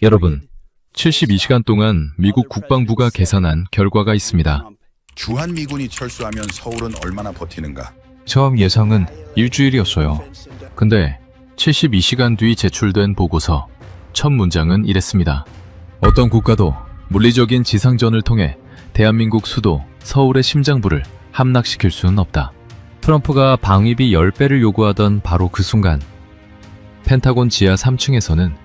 여러분, 72시간 동안 미국 국방부가 계산한 결과가 있습니다. 주한미군이 철수하면 서울은 얼마나 버티는가? 처음 예상은 일주일이었어요. 근데 72시간 뒤 제출된 보고서 첫 문장은 이랬습니다. 어떤 국가도 물리적인 지상전을 통해 대한민국 수도 서울의 심장부를 함락시킬 수는 없다. 트럼프가 방위비 10배를 요구하던 바로 그 순간 펜타곤 지하 3층에서는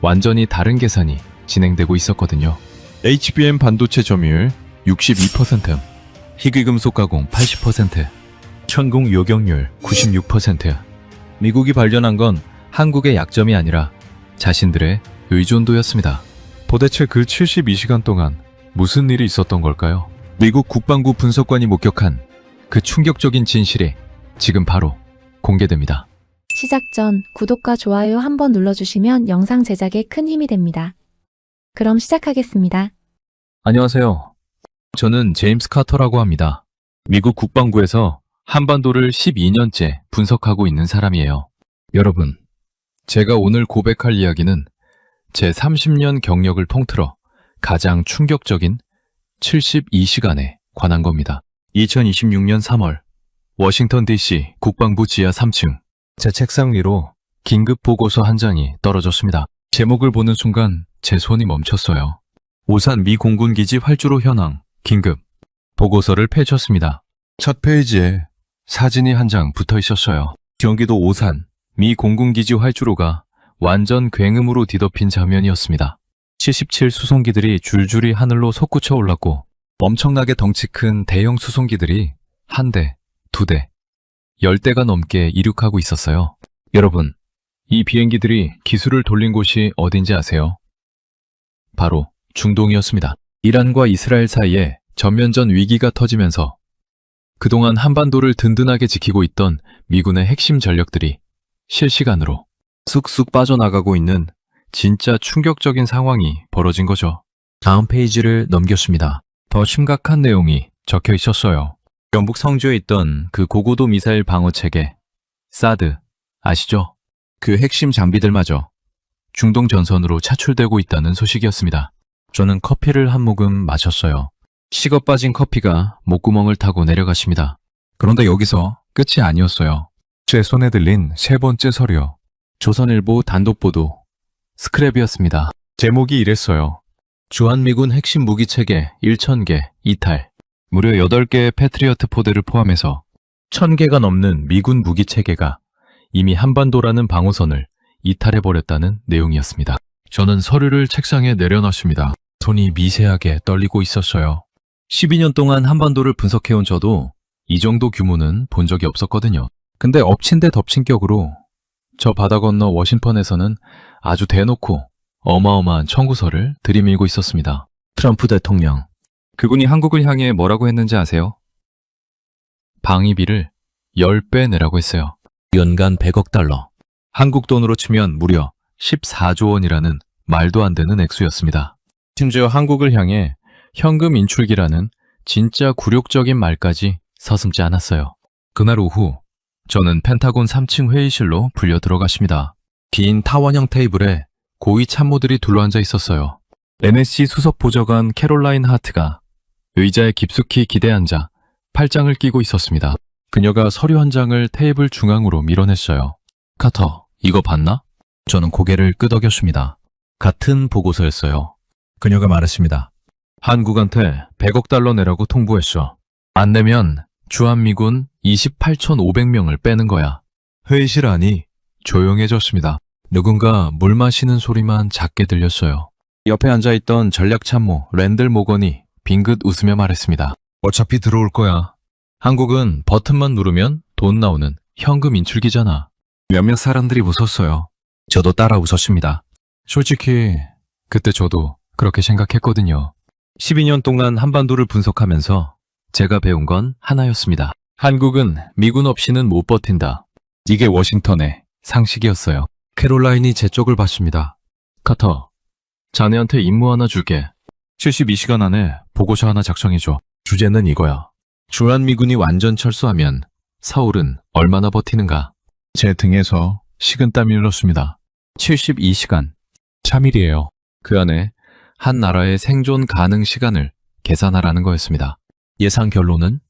완전히 다른 계산이 진행되고 있었거든요. HBM 반도체 점유율 62%, 희귀금속 가공 80%, 천공 요격률 96%. 미국이 발견한 건 한국의 약점이 아니라 자신들의 의존도였습니다. 도대체 그 72시간 동안 무슨 일이 있었던 걸까요? 미국 국방부 분석관이 목격한 그 충격적인 진실이 지금 바로 공개됩니다. 시작 전 구독과 좋아요 한번 눌러주시면 영상 제작에 큰 힘이 됩니다. 그럼 시작하겠습니다. 안녕하세요. 저는 제임스 카터라고 합니다. 미국 국방부에서 한반도를 12년째 분석하고 있는 사람이에요. 여러분, 제가 오늘 고백할 이야기는 제 30년 경력을 통틀어 가장 충격적인 72시간에 관한 겁니다. 2026년 3월 워싱턴 DC 국방부 지하 3층, 제 책상 위로 긴급 보고서 한 장이 떨어졌습니다. 제목을 보는 순간 제 손이 멈췄어요. 오산 미 공군기지 활주로 현황 긴급 보고서를 펼쳤습니다. 첫 페이지에 사진이 한 장 붙어 있었어요. 경기도 오산 미 공군기지 활주로가 완전 굉음으로 뒤덮인 장면이었습니다. 77 수송기들이 줄줄이 하늘로 솟구쳐 올랐고 엄청나게 덩치 큰 대형 수송기들이 한 대, 두 대, 10대가 넘게 이륙하고 있었어요. 여러분, 이 비행기들이 기술을 돌린 곳이 어딘지 아세요? 바로 중동이었습니다. 이란과 이스라엘 사이에 전면전 위기가 터지면서 그동안 한반도를 든든하게 지키고 있던 미군의 핵심 전력들이 실시간으로 쑥쑥 빠져나가고 있는 진짜 충격적인 상황이 벌어진 거죠. 다음 페이지를 넘겼습니다. 더 심각한 내용이 적혀 있었어요. 영국 성주에 있던 그 고고도 미사일 방어 체계, 사드, 아시죠? 그 핵심 장비들마저 중동 전선으로 차출되고 있다는 소식이었습니다. 저는 커피를 한 모금 마셨어요. 식어 빠진 커피가 목구멍을 타고 내려갔습니다. 그런데 여기서 끝이 아니었어요. 제 손에 들린 세 번째 서류, 조선일보 단독보도, 스크랩이었습니다. 제목이 이랬어요. 주한미군 핵심 무기체계 1,000개 이탈, 무려 8개의 패트리어트 포대를 포함해서 1,000개가 넘는 미군 무기체계가 이미 한반도라는 방어선을 이탈해버렸다는 내용이었습니다. 저는 서류를 책상에 내려놨습니다. 손이 미세하게 떨리고 있었어요. 12년 동안 한반도를 분석해온 저도 이 정도 규모는 본 적이 없었거든요. 근데 엎친 데 덮친 격으로 저 바다 건너 워싱턴에서는 아주 대놓고 어마어마한 청구서를 들이밀고 있었습니다. 트럼프 대통령, 그분이 한국을 향해 뭐라고 했는지 아세요? 방위비를 10배 내라고 했어요. 연간 100억 달러. 한국 돈으로 치면 무려 14조 원이라는 말도 안 되는 액수였습니다. 심지어 한국을 향해 현금 인출기라는 진짜 굴욕적인 말까지 서슴지 않았어요. 그날 오후 저는 펜타곤 3층 회의실로 불려 들어갔습니다. 긴 타원형 테이블에 고위 참모들이 둘러앉아 있었어요. NSC 수석 보좌관 캐롤라인 하트가 의자에 깊숙이 기대앉아 팔짱을 끼고 있었습니다. 그녀가 서류 한 장을 테이블 중앙으로 밀어냈어요. 카터, 이거 봤나? 저는 고개를 끄덕였습니다. 같은 보고서였어요. 그녀가 말했습니다. 한국한테 100억 달러 내라고 통보했어. 안 내면 주한미군 28,500명을 빼는 거야. 회의실 안이 조용해졌습니다. 누군가 물 마시는 소리만 작게 들렸어요. 옆에 앉아있던 전략참모 랜들 모건이 빙긋 웃으며 말했습니다. 어차피 들어올 거야. 한국은 버튼만 누르면 돈 나오는 현금 인출기잖아. 몇몇 사람들이 웃었어요. 저도 따라 웃었습니다. 솔직히 그때 저도 그렇게 생각했거든요. 12년 동안 한반도를 분석하면서 제가 배운 건 하나였습니다. 한국은 미군 없이는 못 버틴다. 이게 워싱턴의 상식이었어요. 캐롤라인이 제 쪽을 봤습니다. 카터, 자네한테 임무 하나 줄게. 72시간 안에 보고서 하나 작성해줘. 주제는 이거야. 주한미군이 완전 철수하면 서울은 얼마나 버티는가. 제 등에서 식은땀이 흘렀습니다. 72시간. 3일이에요. 그 안에 한 나라의 생존 가능 시간을 계산하라는 거였습니다. 예상 결론은?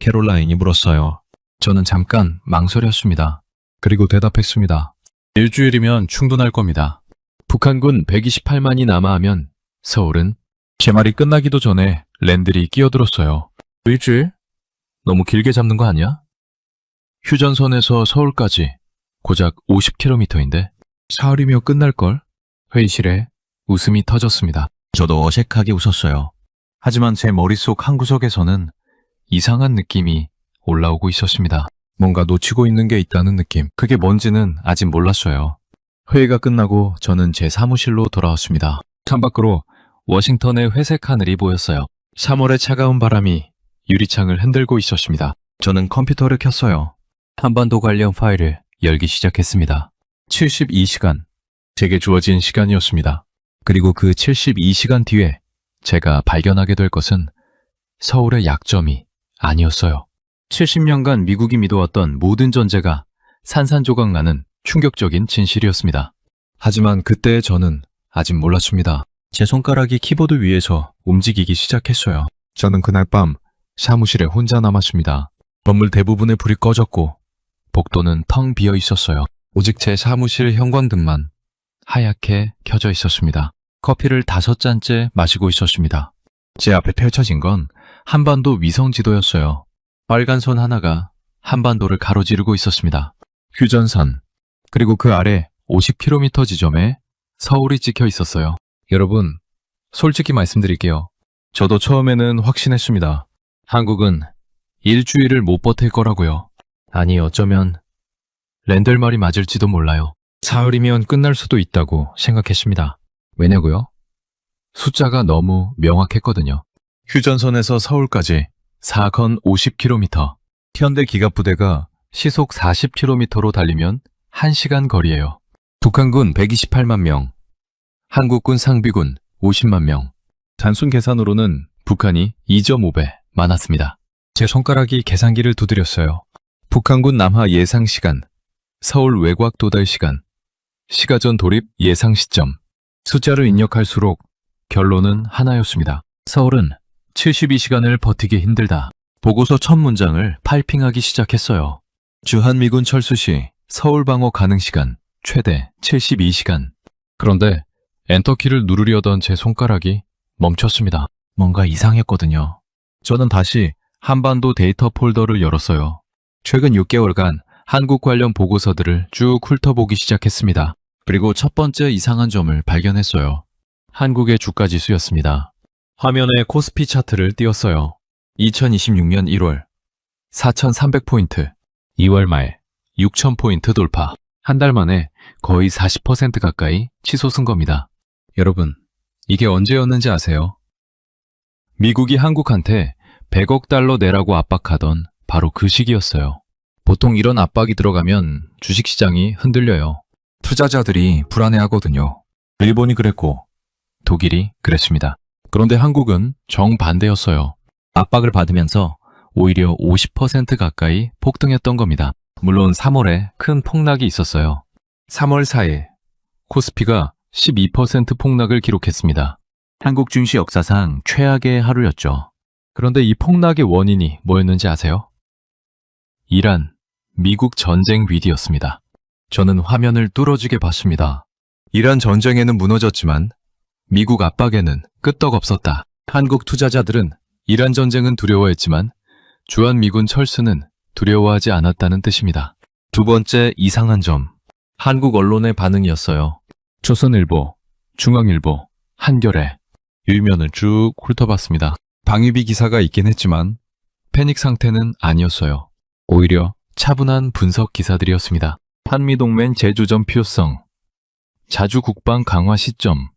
캐롤라인이 물었어요. 저는 잠깐 망설였습니다. 그리고 대답했습니다. 일주일이면 충분할 겁니다. 북한군 128만이 남하하면 서울은 제 말이 끝나기도 전에 랜들이 끼어들었어요. 일주일? 너무 길게 잡는 거 아니야? 휴전선에서 서울까지 고작 50km인데 사흘이면 끝날걸? 회의실에 웃음이 터졌습니다. 저도 어색하게 웃었어요. 하지만 제 머릿속 한구석에서는 이상한 느낌이 올라오고 있었습니다. 뭔가 놓치고 있는 게 있다는 느낌. 그게 뭔지는 아직 몰랐어요. 회의가 끝나고 저는 제 사무실로 돌아왔습니다. 창밖으로 워싱턴의 회색 하늘이 보였어요. 3월의 차가운 바람이 유리창을 흔들고 있었습니다. 저는 컴퓨터를 켰어요. 한반도 관련 파일을 열기 시작했습니다. 72시간. 제게 주어진 시간이었습니다. 그리고 그 72시간 뒤에 제가 발견하게 될 것은 서울의 약점이 아니었어요. 70년간 미국이 믿어왔던 모든 전제가 산산조각 나는 충격적인 진실이었습니다. 하지만 그때 저는 아직 몰랐습니다. 제 손가락이 키보드 위에서 움직이기 시작했어요. 저는 그날 밤 사무실에 혼자 남았습니다. 건물 대부분의 불이 꺼졌고 복도는 텅 비어 있었어요. 오직 제 사무실 형광등만 하얗게 켜져 있었습니다. 커피를 5잔째 마시고 있었습니다. 제 앞에 펼쳐진 건 한반도 위성지도였어요. 빨간 선 하나가 한반도를 가로지르고 있었습니다. 휴전선, 그리고 그 아래 50km 지점에 서울이 찍혀 있었어요. 여러분, 솔직히 말씀드릴게요. 저도 처음에는 확신했습니다. 한국은 일주일을 못 버틸 거라고요. 아니, 어쩌면 랜들 말이 맞을지도 몰라요. 사흘이면 끝날 수도 있다고 생각했습니다. 왜냐고요? 숫자가 너무 명확했거든요. 휴전선에서 서울까지 4건 50km, 현대 기갑부대가 시속 40km로 달리면 1시간 거리예요. 북한군 128만 명, 한국군 상비군 50만 명. 단순 계산으로는 북한이 2.5배 많았습니다. 제 손가락이 계산기를 두드렸어요. 북한군 남하 예상 시간, 서울 외곽 도달 시간, 시가전 돌입 예상 시점. 숫자를 입력할수록 결론은 하나였습니다. 서울은 72시간을 버티기 힘들다. 보고서 첫 문장을 파이핑하기 시작했어요. 주한미군 철수 시 서울 방어 가능 시간 최대 72시간. 그런데 엔터키를 누르려던 제 손가락이 멈췄습니다. 뭔가 이상했거든요. 저는 다시 한반도 데이터 폴더를 열었어요. 최근 6개월간 한국 관련 보고서들을 쭉 훑어보기 시작했습니다. 그리고 첫 번째 이상한 점을 발견했어요. 한국의 주가 지수였습니다. 화면에 코스피 차트를 띄웠어요. 2026년 1월 4,300포인트, 2월 말 6,000포인트 돌파. 한 달 만에 거의 40% 가까이 치솟은 겁니다. 여러분, 이게 언제였는지 아세요? 미국이 한국한테 100억 달러 내라고 압박하던 바로 그 시기였어요. 보통 이런 압박이 들어가면 주식시장이 흔들려요. 투자자들이 불안해하거든요. 일본이 그랬고 독일이 그랬습니다. 그런데 한국은 정반대였어요. 압박을 받으면서 오히려 50% 가까이 폭등했던 겁니다. 물론 3월에 큰 폭락이 있었어요. 3월 4일 코스피가 12% 폭락을 기록했습니다. 한국 증시 역사상 최악의 하루였죠. 그런데 이 폭락의 원인이 뭐였는지 아세요? 이란, 미국 전쟁 위기였습니다. 저는 화면을 뚫어지게 봤습니다. 이란 전쟁에는 무너졌지만 미국 압박에는 끄떡없었다. 한국 투자자들은 이란 전쟁은 두려워했지만 주한미군 철수는 두려워하지 않았다는 뜻입니다. 두 번째 이상한 점, 한국 언론의 반응이었어요. 조선일보, 중앙일보, 한겨레, 일면을 쭉 훑어봤습니다. 방위비 기사가 있긴 했지만 패닉 상태는 아니었어요. 오히려 차분한 분석 기사들이었습니다. 한미동맹 재조정 필요성, 자주 국방 강화 시점,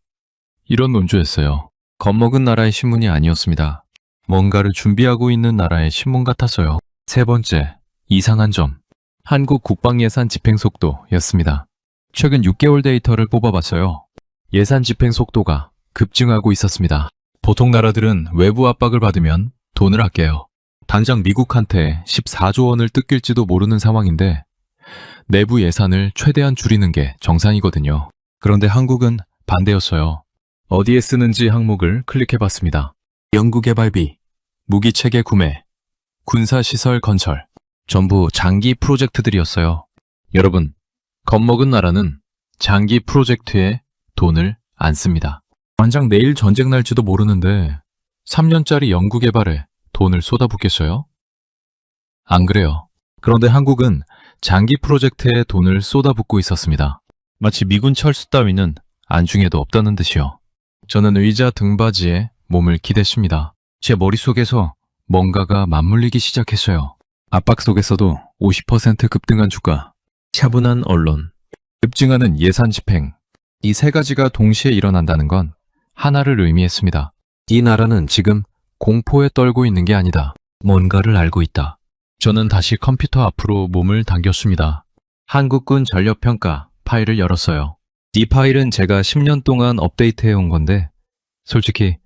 이런 논조였어요. 겁먹은 나라의 신문이 아니었습니다. 뭔가를 준비하고 있는 나라의 신문 같았어요. 세 번째, 이상한 점, 한국 국방 예산 집행 속도였습니다. 최근 6개월 데이터를 뽑아봤어요. 예산 집행 속도가 급증하고 있었습니다. 보통 나라들은 외부 압박을 받으면 돈을 아껴요. 당장 미국한테 14조 원을 뜯길지도 모르는 상황인데 내부 예산을 최대한 줄이는 게 정상이거든요. 그런데 한국은 반대였어요. 어디에 쓰는지 항목을 클릭해봤습니다. 연구개발비, 무기체계 구매, 군사시설 건설, 전부 장기 프로젝트들이었어요. 여러분, 겁먹은 나라는 장기 프로젝트에 돈을 안 씁니다. 만약 내일 전쟁 날지도 모르는데 3년짜리 연구개발에 돈을 쏟아붓겠어요? 안 그래요. 그런데 한국은 장기 프로젝트에 돈을 쏟아붓고 있었습니다. 마치 미군 철수 따위는 안중에도 없다는 듯이요. 저는 의자 등받이에 몸을 기댔습니다. 제 머릿속에서 뭔가가 맞물리기 시작했어요. 압박 속에서도 50% 급등한 주가, 차분한 언론, 급증하는 예산 집행, 이 세 가지가 동시에 일어난다는 건 하나를 의미했습니다. 이 나라는 지금 공포에 떨고 있는 게 아니다. 뭔가를 알고 있다. 저는 다시 컴퓨터 앞으로 몸을 당겼습니다. 한국군 전력평가 파일을 열었어요. 이 파일은 제가 10년 동안 업데이트해온 건데 솔직히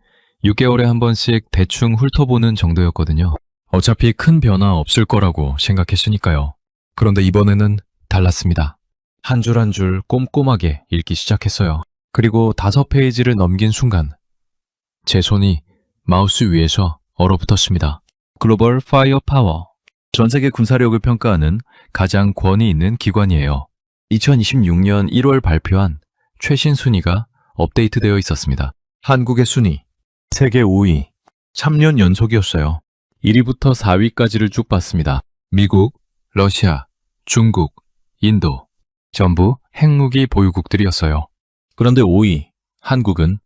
6개월에 한 번씩 대충 훑어보는 정도였거든요. 어차피 큰 변화 없을 거라고 생각했으니까요. 그런데 이번에는 달랐습니다. 한 줄 한 줄 꼼꼼하게 읽기 시작했어요. 그리고 5페이지를 넘긴 순간 제 손이 마우스 위에서 얼어붙었습니다. 글로벌 파이어 파워. 전 세계 군사력을 평가하는 가장 권위 있는 기관이에요. 2026년 1월 발표한 최신 순위가 업데이트되어 있었습니다. 한국의 순위, 세계 5위, 3년 연속이었어요. 1위부터 4위까지를 쭉 봤습니다. 미국, 러시아, 중국, 인도, 전부 핵무기 보유국들이었어요. 그런데 5위, 한국은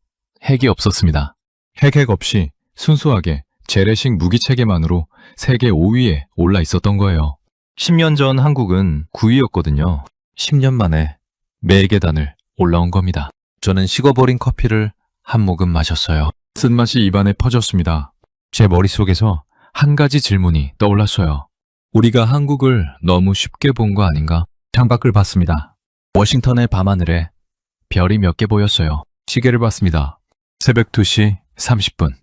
핵이 없었습니다. 핵 없이 순수하게 재래식 무기체계만으로 세계 5위에 올라 있었던 거예요. 10년 전 한국은 9위였거든요. 10년 만에 매 계단을 올라온 겁니다. 저는 식어버린 커피를 한 모금 마셨어요. 쓴맛이 입안에 퍼졌습니다. 제 머릿속에서 한 가지 질문이 떠올랐어요. 우리가 한국을 너무 쉽게 본 거 아닌가? 창밖을 봤습니다. 워싱턴의 밤하늘에 별이 몇 개 보였어요. 시계를 봤습니다. 새벽 2시 30분.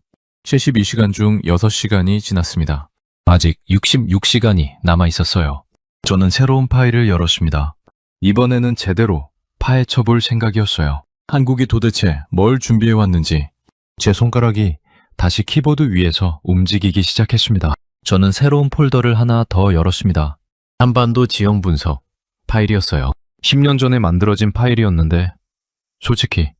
72시간 중 6시간이 지났습니다. 아직 66시간이 남아 있었어요. 저는 새로운 파일을 열었습니다. 이번에는 제대로 파헤쳐볼 생각이었어요. 한국이 도대체 뭘 준비해왔는지 제 손가락이 다시 키보드 위에서 움직이기 시작했습니다. 저는 새로운 폴더를 하나 더 열었습니다. 한반도 지형 분석 파일이었어요. 10년 전에 만들어진 파일이었는데 솔직히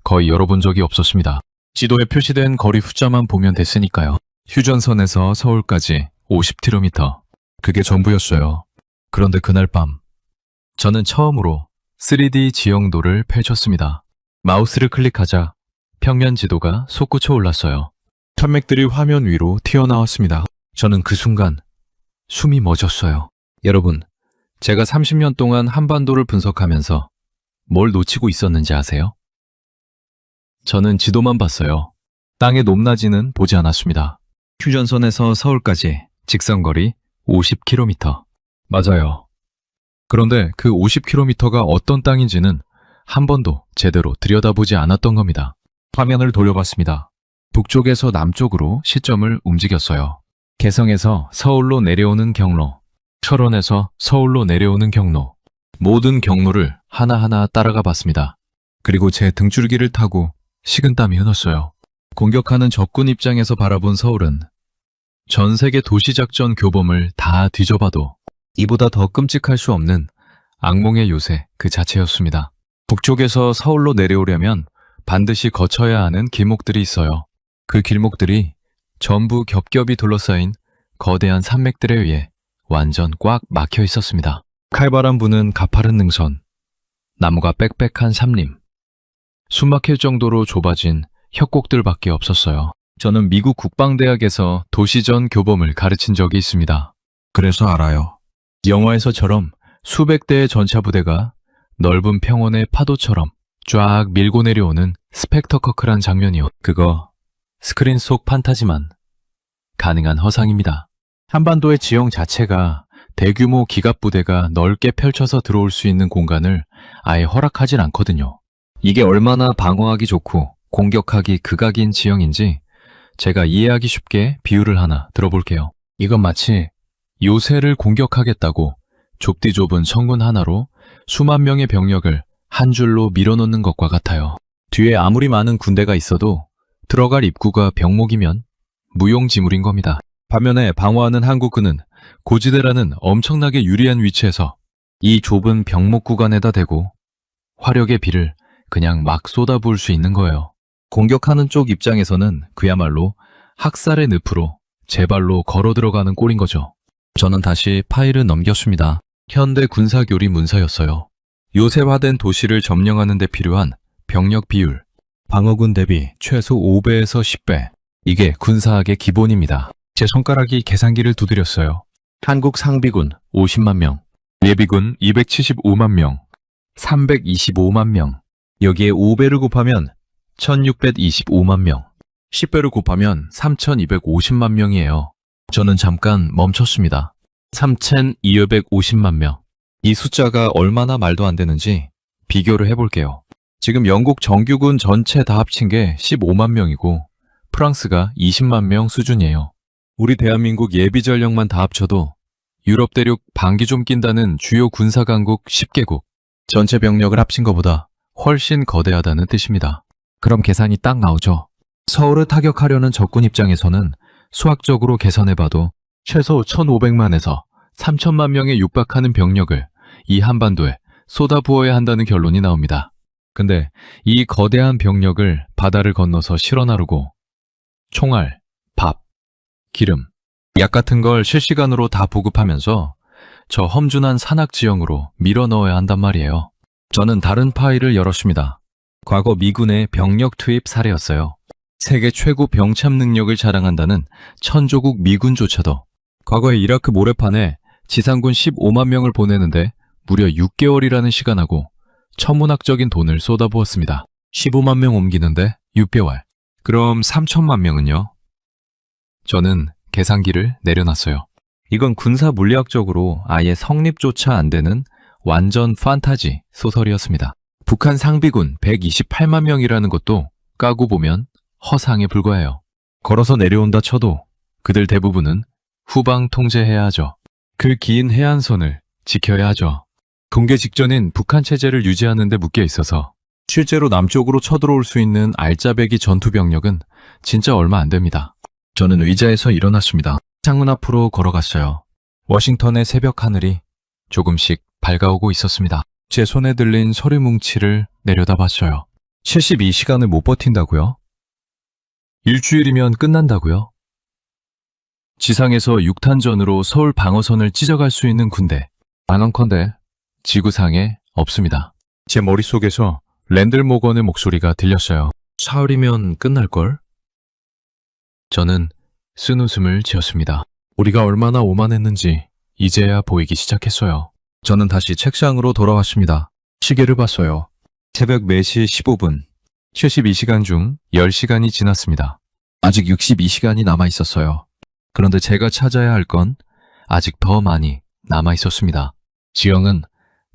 거의 열어본 적이 없었습니다. 지도에 표시된 거리 숫자만 보면 됐으니까요. 휴전선에서 서울까지 50km. 그게 전부였어요. 그런데 그날 밤 저는 처음으로 3D 지형도를 펼쳤습니다. 마우스를 클릭하자 평면 지도가 솟구쳐 올랐어요. 산맥들이 화면 위로 튀어나왔습니다. 저는 그 순간 숨이 멎었어요. 여러분, 제가 30년 동안 한반도를 분석하면서 뭘 놓치고 있었는지 아세요? 저는 지도만 봤어요. 땅의 높낮이는 보지 않았습니다. 휴전선에서 서울까지 직선거리 50km. 맞아요. 그런데 그 50km가 어떤 땅인지는 한 번도 제대로 들여다보지 않았던 겁니다. 화면을 돌려봤습니다. 북쪽에서 남쪽으로 시점을 움직였어요. 개성에서 서울로 내려오는 경로, 철원에서 서울로 내려오는 경로, 모든 경로를 하나하나 따라가 봤습니다. 그리고 제 등줄기를 타고 식은땀이 흘렀어요. 공격하는 적군 입장에서 바라본 서울은 전 세계 도시작전 교범을 다 뒤져봐도 이보다 더 끔찍할 수 없는 악몽의 요새 그 자체였습니다. 북쪽에서 서울로 내려오려면 반드시 거쳐야 하는 길목들이 있어요. 그 길목들이 전부 겹겹이 둘러싸인 거대한 산맥들에 의해 완전 꽉 막혀 있었습니다. 칼바람 부는 가파른 능선, 나무가 빽빽한 삼림, 숨막힐 정도로 좁아진 협곡들밖에 없었어요. 저는 미국 국방대학에서 도시전 교범을 가르친 적이 있습니다. 그래서 알아요. 영화에서처럼 수백 대의 전차부대가 넓은 평원의 파도처럼 쫙 밀고 내려오는 스펙터커클한 장면이요. 그거 스크린 속 판타지만 가능한 허상입니다. 한반도의 지형 자체가 대규모 기갑부대가 넓게 펼쳐서 들어올 수 있는 공간을 아예 허락하진 않거든요. 이게 얼마나 방어하기 좋고 공격하기 극악인 지형인지 제가 이해하기 쉽게 비유를 하나 들어볼게요. 이건 마치 요새를 공격하겠다고 좁디 좁은 성문 하나로 수만 명의 병력을 한 줄로 밀어놓는 것과 같아요. 뒤에 아무리 많은 군대가 있어도 들어갈 입구가 병목이면 무용지물인 겁니다. 반면에 방어하는 한국군은 고지대라는 엄청나게 유리한 위치에서 이 좁은 병목 구간에다 대고 화력의 비를 그냥 막 쏟아부을 수 있는 거예요. 공격하는 쪽 입장에서는 그야말로 학살의 늪으로 제 발로 걸어 들어가는 꼴인 거죠. 저는 다시 파일을 넘겼습니다. 현대 군사교리 문서였어요. 요새화된 도시를 점령하는 데 필요한 병력 비율, 방어군 대비 최소 5배에서 10배. 이게 군사학의 기본입니다. 제 손가락이 계산기를 두드렸어요. 한국 상비군 50만 명, 예비군 275만 명, 325만 명. 여기에 5배를 곱하면 1625만 명, 10배를 곱하면 3250만 명이에요. 저는 잠깐 멈췄습니다. 3250만 명. 이 숫자가 얼마나 말도 안 되는지 비교를 해볼게요. 지금 영국 정규군 전체 다 합친 게 15만 명이고 프랑스가 20만 명 수준이에요. 우리 대한민국 예비 전력만 다 합쳐도 유럽 대륙 반기 좀 낀다는 주요 군사 강국 10개국 전체 병력을 합친 것보다 훨씬 거대하다는 뜻입니다. 그럼 계산이 딱 나오죠. 서울을 타격하려는 적군 입장에서는 수학적으로 계산해봐도 최소 1,500만에서 3천만 명에 육박하는 병력을 이 한반도에 쏟아부어야 한다는 결론이 나옵니다. 근데 이 거대한 병력을 바다를 건너서 실어 나르고 총알, 밥, 기름, 약 같은 걸 실시간으로 다 보급하면서 저 험준한 산악 지형으로 밀어 넣어야 한단 말이에요. 저는 다른 파일을 열었습니다. 과거 미군의 병력 투입 사례였어요. 세계 최고 병참 능력을 자랑한다는 천조국 미군조차도 과거에 이라크 모래판에 지상군 15만 명을 보내는데 무려 6개월이라는 시간하고 천문학적인 돈을 쏟아부었습니다. 15만 명 옮기는데 6개월. 그럼 3천만 명은요? 저는 계산기를 내려놨어요. 이건 군사 물리학적으로 아예 성립조차 안 되는 완전 판타지 소설이었습니다. 북한 상비군 128만 명이라는 것도 까고 보면 허상에 불과해요. 걸어서 내려온다 쳐도 그들 대부분은 후방 통제해야 하죠. 그 긴 해안선을 지켜야 하죠. 붕괴 직전인 북한 체제를 유지하는 데 묶여 있어서 실제로 남쪽으로 쳐들어올 수 있는 알짜배기 전투 병력은 진짜 얼마 안 됩니다. 저는 의자에서 일어났습니다. 창문 앞으로 걸어갔어요. 워싱턴의 새벽 하늘이 조금씩 밝아오고 있었습니다. 제 손에 들린 서류 뭉치를 내려다봤어요. 72시간을 못 버틴다고요? 일주일이면 끝난다고요? 지상에서 육탄전으로 서울 방어선을 찢어갈 수 있는 군대. 단언컨대 지구상에 없습니다. 제 머릿속에서 랜들 모건의 목소리가 들렸어요. 사흘이면 끝날걸? 저는 쓴 웃음을 지었습니다. 우리가 얼마나 오만했는지 이제야 보이기 시작했어요. 저는 다시 책상으로 돌아왔습니다. 시계를 봤어요. 새벽 4시 15분. 72시간 중 10시간이 지났습니다. 아직 62시간이 남아 있었어요. 그런데 제가 찾아야 할 건 아직 더 많이 남아 있었습니다. 지형은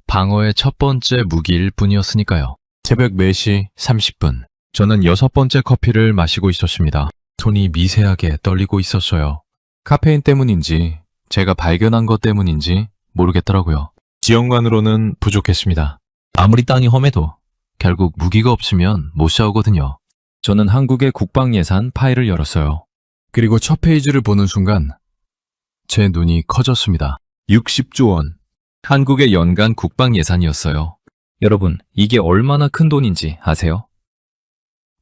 방어의 첫 번째 무기일 뿐이었으니까요. 새벽 4시 30분. 저는 6번째 커피를 마시고 있었습니다. 손이 미세하게 떨리고 있었어요. 카페인 때문인지 제가 발견한 것 때문인지 모르겠더라고요. 지형만으로는 부족했습니다. 아무리 땅이 험해도 결국 무기가 없으면 못 싸우거든요. 저는 한국의 국방 예산 파일을 열었어요. 그리고 첫 페이지를 보는 순간 제 눈이 커졌습니다. 60조 원. 한국의 연간 국방 예산이었어요. 여러분, 이게 얼마나 큰 돈인지 아세요?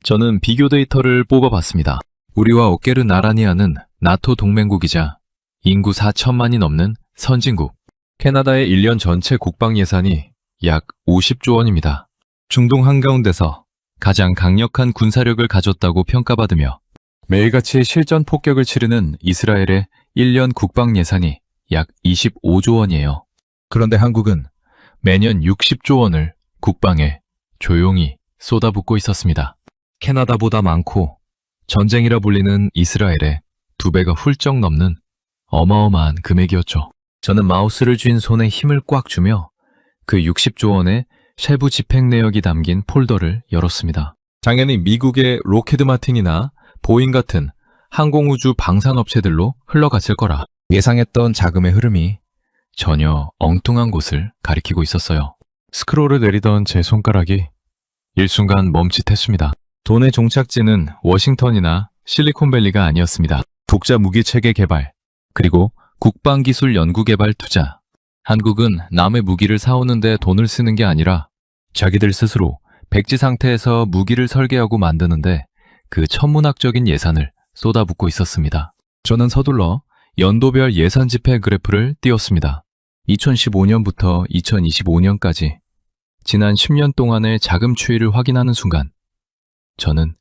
저는 비교 데이터를 뽑아봤습니다. 우리와 어깨를 나란히 하는 나토 동맹국이자 인구 4천만이 넘는 선진국. 캐나다의 1년 전체 국방 예산이 약 50조 원입니다. 중동 한가운데서 가장 강력한 군사력을 가졌다고 평가받으며 매일같이 실전 폭격을 치르는 이스라엘의 1년 국방 예산이 약 25조 원이에요. 그런데 한국은 매년 60조 원을 국방에 조용히 쏟아붓고 있었습니다. 캐나다보다 많고 전쟁이라 불리는 이스라엘의 2배가 훌쩍 넘는 어마어마한 금액이었죠. 저는 마우스를 쥔 손에 힘을 꽉 주며 그 60조 원의 세부 집행 내역이 담긴 폴더를 열었습니다. 당연히 미국의 로키드 마틴이나 보잉 같은 항공우주 방산업체들로 흘러갔을 거라 예상했던 자금의 흐름이 전혀 엉뚱한 곳을 가리키고 있었어요. 스크롤을 내리던 제 손가락이 일순간 멈칫했습니다. 돈의 종착지는 워싱턴이나 실리콘밸리가 아니었습니다. 독자 무기 체계 개발, 그리고 국방기술 연구개발 투자. 한국은 남의 무기를 사오는데 돈을 쓰는 게 아니라 자기들 스스로 백지 상태에서 무기를 설계하고 만드는데 그 천문학적인 예산을 쏟아붓고 있었습니다. 저는 서둘러 연도별 예산 집행 그래프를 띄웠습니다. 2015년부터 2025년까지 지난 10년 동안의 자금 추이를 확인하는 순간 저는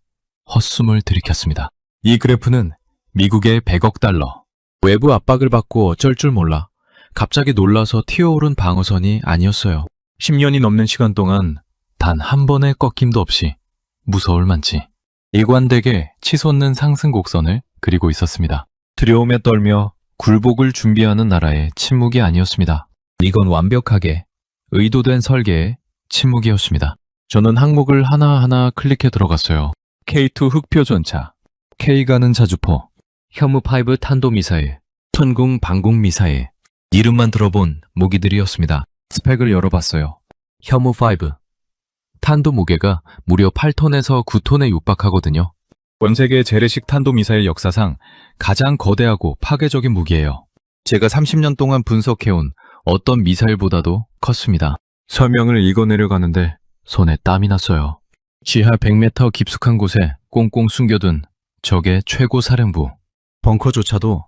헛숨을 들이켰습니다. 이 그래프는 미국의 100억 달러, 외부 압박을 받고 어쩔 줄 몰라 갑자기 놀라서 튀어오른 방어선이 아니었어요. 10년이 넘는 시간 동안 단 한 번의 꺾임도 없이 무서울 만치 일관되게 치솟는 상승 곡선을 그리고 있었습니다. 두려움에 떨며 굴복을 준비하는 나라의 침묵이 아니었습니다. 이건 완벽하게 의도된 설계의 침묵이었습니다. 저는 항목을 하나하나 클릭해 들어갔어요. K2 흑표 전차, K 가는 자주포, 혐우5 탄도미사일, 천궁 방공미사일. 이름만 들어본 무기들이었습니다. 스펙을 열어봤어요. 혐우5. 탄도 무게가 무려 8톤에서 9톤에 육박하거든요. 전 세계 재래식 탄도미사일 역사상 가장 거대하고 파괴적인 무기예요. 제가 30년 동안 분석해온 어떤 미사일보다도 컸습니다. 설명을 읽어내려가는데 손에 땀이 났어요. 지하 100m 깊숙한 곳에 꽁꽁 숨겨둔 적의 최고 사령부. 벙커조차도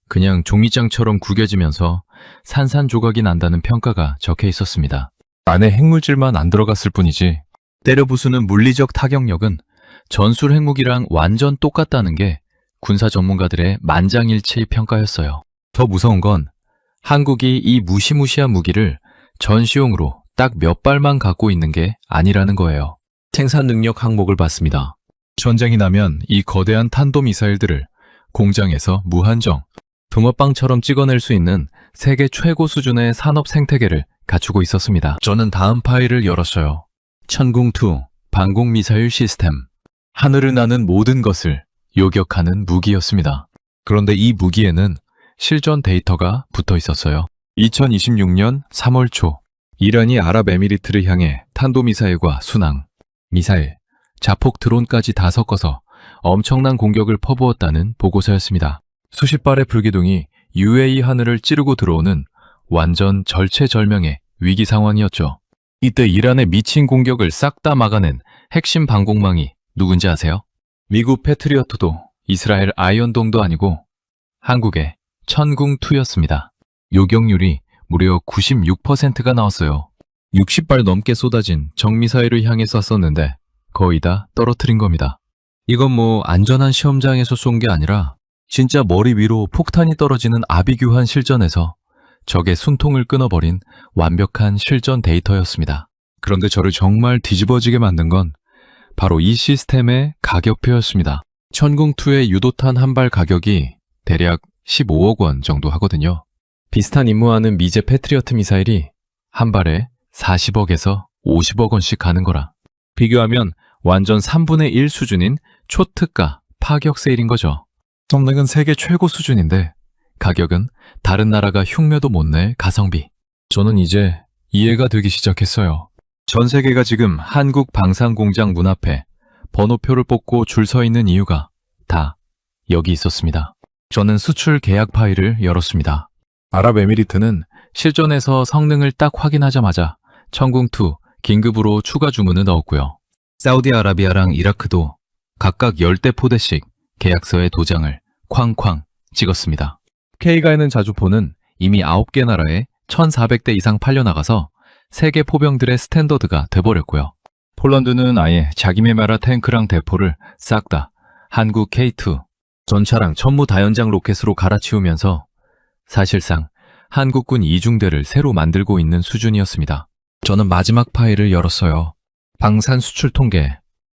그냥 종이장처럼 구겨지면서 산산조각이 난다는 평가가 적혀 있었습니다. 안에 핵물질만 안 들어갔을 뿐이지 때려 부수는 물리적 타격력은 전술 핵무기랑 완전 똑같다는 게 군사 전문가들의 만장일치 평가였어요. 더 무서운 건 한국이 이 무시무시한 무기를 전시용으로 딱 몇 발만 갖고 있는 게 아니라는 거예요. 생산 능력 항목을 봤습니다. 전쟁이 나면 이 거대한 탄도미사일들을 공장에서 무한정, 붕어빵처럼 찍어낼 수 있는 세계 최고 수준의 산업 생태계를 갖추고 있었습니다. 저는 다음 파일을 열었어요. 천궁2 방공미사일 시스템. 하늘을 나는 모든 것을 요격하는 무기였습니다. 그런데 이 무기에는 실전 데이터가 붙어 있었어요. 2026년 3월 초, 이란이 아랍에미리트를 향해 탄도미사일과 순항, 미사일, 자폭 드론까지 다 섞어서 엄청난 공격을 퍼부었다는 보고서였습니다. 수십 발의 불기둥이 UAE 하늘을 찌르고 들어오는 완전 절체절명의 위기 상황이었죠. 이때 이란의 미친 공격을 싹 다 막아낸 핵심 방공망이 누군지 아세요? 미국 패트리어트도 이스라엘 아이언돔도 아니고 한국의 천궁2였습니다. 요격률이 무려 96%가 나왔어요. 60발 넘게 쏟아진 정미사일을 향해 쐈었는데 거의 다 떨어뜨린 겁니다. 이건 뭐 안전한 시험장에서 쏜 게 아니라 진짜 머리 위로 폭탄이 떨어지는 아비규환 실전에서 적의 숨통을 끊어버린 완벽한 실전 데이터였습니다. 그런데 저를 정말 뒤집어지게 만든 건 바로 이 시스템의 가격표였습니다. 천궁2의 유도탄 한 발 가격이 대략 15억 원 정도 하거든요. 비슷한 임무하는 미제 패트리어트 미사일이 한 발에 40억에서 50억 원씩 가는 거라. 비교하면 완전 3분의 1 수준인 초특가 파격 세일인 거죠. 성능은 세계 최고 수준인데 가격은 다른 나라가 흉내도 못 낼 가성비. 저는 이제 이해가 되기 시작했어요. 전 세계가 지금 한국 방산공장 문 앞에 번호표를 뽑고 줄 서 있는 이유가 다 여기 있었습니다. 저는 수출 계약 파일을 열었습니다. 아랍에미리트는 실전에서 성능을 딱 확인하자마자 천궁2 긴급으로 추가 주문을 넣었고요. 사우디아라비아랑 이라크도 각각 10대 포대씩 계약서에 도장을 쾅쾅 찍었습니다. K가에는 자주포는 이미 9개 나라에 1,400대 이상 팔려나가서 세계 포병들의 스탠더드가 돼버렸고요. 폴란드는 아예 자기 메마라 탱크랑 대포를 싹 다 한국 K2 전차랑 천무다연장 로켓으로 갈아치우면서 사실상 한국군 이중대를 새로 만들고 있는 수준이었습니다. 저는 마지막 파일을 열었어요. 방산 수출 통계.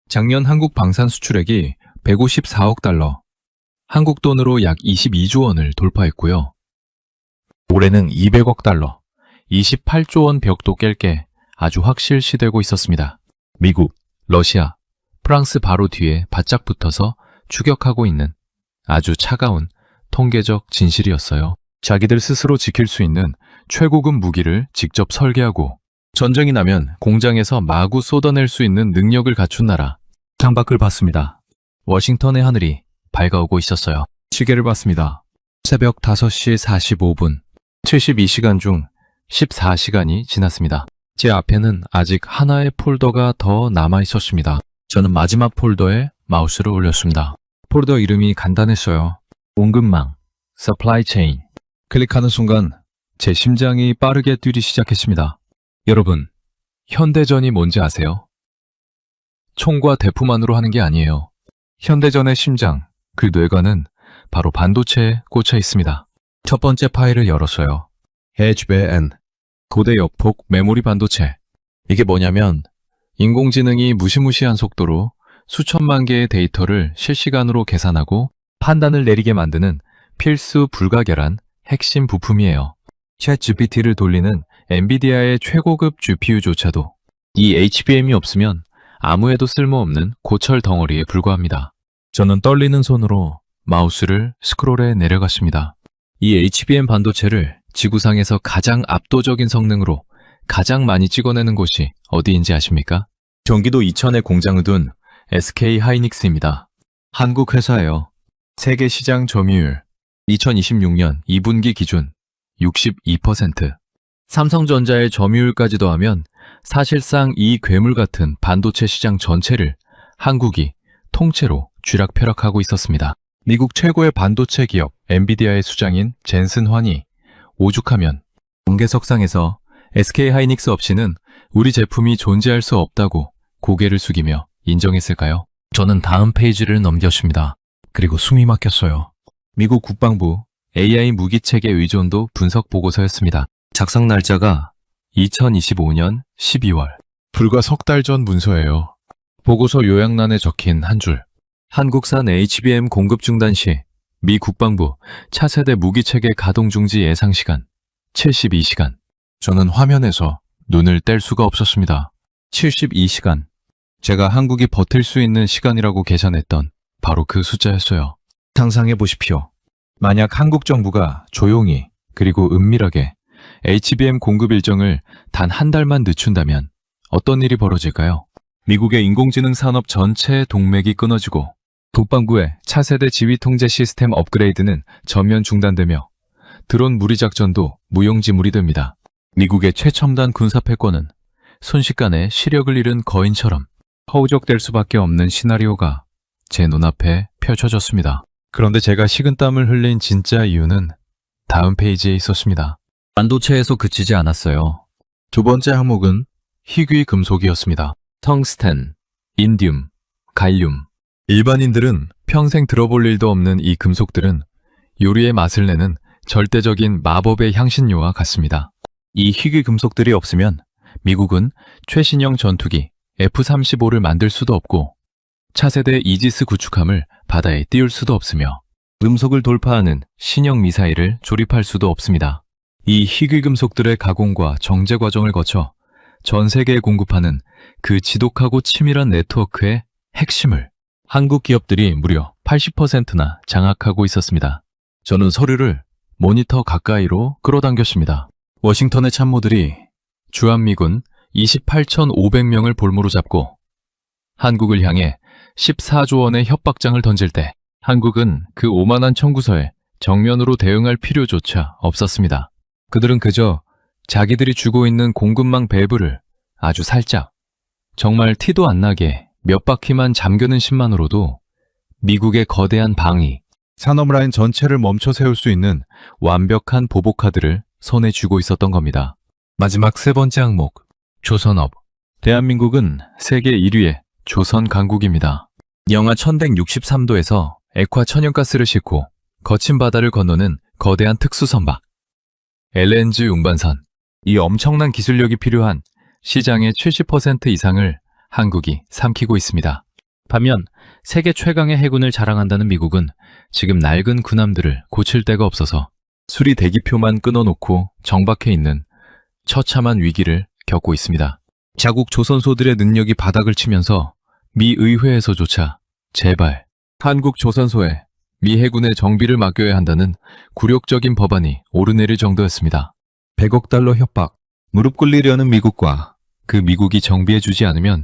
작년 한국 방산 수출액이 154억 달러, 한국 돈으로 약 22조 원을 돌파했고요. 올해는 200억 달러, 28조 원 벽도 깰 게 아주 확실시되고 있었습니다. 미국, 러시아, 프랑스 바로 뒤에 바짝 붙어서 추격하고 있는 아주 차가운 통계적 진실이었어요. 자기들 스스로 지킬 수 있는 최고급 무기를 직접 설계하고 전쟁이 나면 공장에서 마구 쏟아낼 수 있는 능력을 갖춘 나라. 창밖을 봤습니다. 워싱턴의 하늘이 밝아오고 있었어요. 시계를 봤습니다. 새벽 5시 45분. 72시간 중 14시간이 지났습니다. 제 앞에는 아직 하나의 폴더가 더 남아 있었습니다. 저는 마지막 폴더에 마우스를 올렸습니다. 폴더 이름이 간단했어요. 공급망, supply chain. 클릭하는 순간 제 심장이 빠르게 뛰기 시작했습니다. 여러분, 현대전이 뭔지 아세요? 총과 대포만으로 하는 게 아니에요. 현대전의 심장, 그 뇌관은 바로 반도체에 꽂혀 있습니다. 첫 번째 파일을 열었어요. HBM, 고대 역폭 메모리 반도체. 이게 뭐냐면 인공지능이 무시무시한 속도로 수천만 개의 데이터를 실시간으로 계산하고 판단을 내리게 만드는 필수 불가결한 핵심 부품이에요. 챗 GPT를 돌리는 엔비디아의 최고급 GPU조차도 이 HBM이 없으면 아무에도 쓸모없는 고철 덩어리에 불과합니다. 저는 떨리는 손으로 마우스를 스크롤에 내려갔습니다. 이 HBM 반도체를 지구상에서 가장 압도적인 성능으로 가장 많이 찍어내는 곳이 어디인지 아십니까? 경기도 이천에 공장을 둔 SK 하이닉스입니다. 한국 회사예요. 세계 시장 점유율 2026년 2분기 기준 62%. 삼성전자의 점유율까지 더하면 사실상 이 괴물 같은 반도체 시장 전체를 한국이 통째로 쥐락펴락하고 있었습니다. 미국 최고의 반도체 기업 엔비디아의 수장인 젠슨 환이 오죽하면 공개석상에서 SK 하이닉스 없이는 우리 제품이 존재할 수 없다고 고개를 숙이며 인정했을까요? 저는 다음 페이지를 넘겼습니다. 그리고 숨이 막혔어요. 미국 국방부 AI 무기체계 의존도 분석 보고서였습니다. 작성 날짜가 2025년 12월. 불과 석 달 전 문서예요. 보고서 요약란에 적힌 한 줄. 한국산 HBM 공급 중단 시 미 국방부 차세대 무기체계 가동 중지 예상 시간 72시간. 저는 화면에서 눈을 뗄 수가 없었습니다. 72시간. 제가 한국이 버틸 수 있는 시간이라고 계산했던 바로 그 숫자였어요. 상상해 보십시오. 만약 한국 정부가 조용히 그리고 은밀하게 HBM 공급 일정을 단 한 달만 늦춘다면 어떤 일이 벌어질까요? 미국의 인공지능 산업 전체의 동맥이 끊어지고 국방부의 차세대 지휘 통제 시스템 업그레이드는 전면 중단되며 드론 무리 작전도 무용지물이 됩니다. 미국의 최첨단 군사 패권은 순식간에 시력을 잃은 거인처럼 허우적될 수밖에 없는 시나리오가 제 눈앞에 펼쳐졌습니다. 그런데 제가 식은땀을 흘린 진짜 이유는 다음 페이지에 있었습니다. 반도체에서 그치지 않았어요. 두 번째 항목은 희귀 금속이었습니다. 텅스텐, 인디움, 갈륨. 일반인들은 평생 들어볼 일도 없는 이 금속들은 요리의 맛을 내는 절대적인 마법의 향신료와 같습니다. 이 희귀 금속들이 없으면 미국은 최신형 전투기 F-35를 만들 수도 없고 차세대 이지스 구축함을 바다에 띄울 수도 없으며 음속을 돌파하는 신형 미사일을 조립할 수도 없습니다. 이 희귀 금속들의 가공과 정제 과정을 거쳐 전 세계에 공급하는 그 지독하고 치밀한 네트워크의 핵심을 한국 기업들이 무려 80%나 장악하고 있었습니다. 저는 서류를 모니터 가까이로 끌어당겼습니다. 워싱턴의 참모들이 주한미군 28,500명을 볼모로 잡고 한국을 향해 14조 원의 협박장을 던질 때 한국은 그 오만한 청구서에 정면으로 대응할 필요조차 없었습니다. 그들은 그저 자기들이 주고 있는 공급망 밸브를 아주 살짝, 정말 티도 안 나게 몇 바퀴만 잠그는 신만으로도 미국의 거대한 방위, 산업라인 전체를 멈춰 세울 수 있는 완벽한 보복카드를 손에 쥐고 있었던 겁니다. 마지막 세 번째 항목, 조선업. 대한민국은 세계 1위의 조선 강국입니다. 영하 1163도에서 액화 천연가스를 싣고 거친 바다를 건너는 거대한 특수선박, LNG 운반선. 이 엄청난 기술력이 필요한 시장의 70% 이상을 한국이 삼키고 있습니다. 반면 세계 최강의 해군을 자랑한다는 미국은 지금 낡은 군함들을 고칠 데가 없어서 수리 대기표만 끊어놓고 정박해 있는 처참한 위기를 겪고 있습니다. 자국 조선소들의 능력이 바닥을 치면서 미 의회에서조차 제발 한국 조선소에 미 해군의 정비를 맡겨야 한다는 굴욕적인 법안이 오르내릴 정도였습니다. 100억 달러 협박, 무릎 꿇리려는 미국과 그 미국이 정비해주지 않으면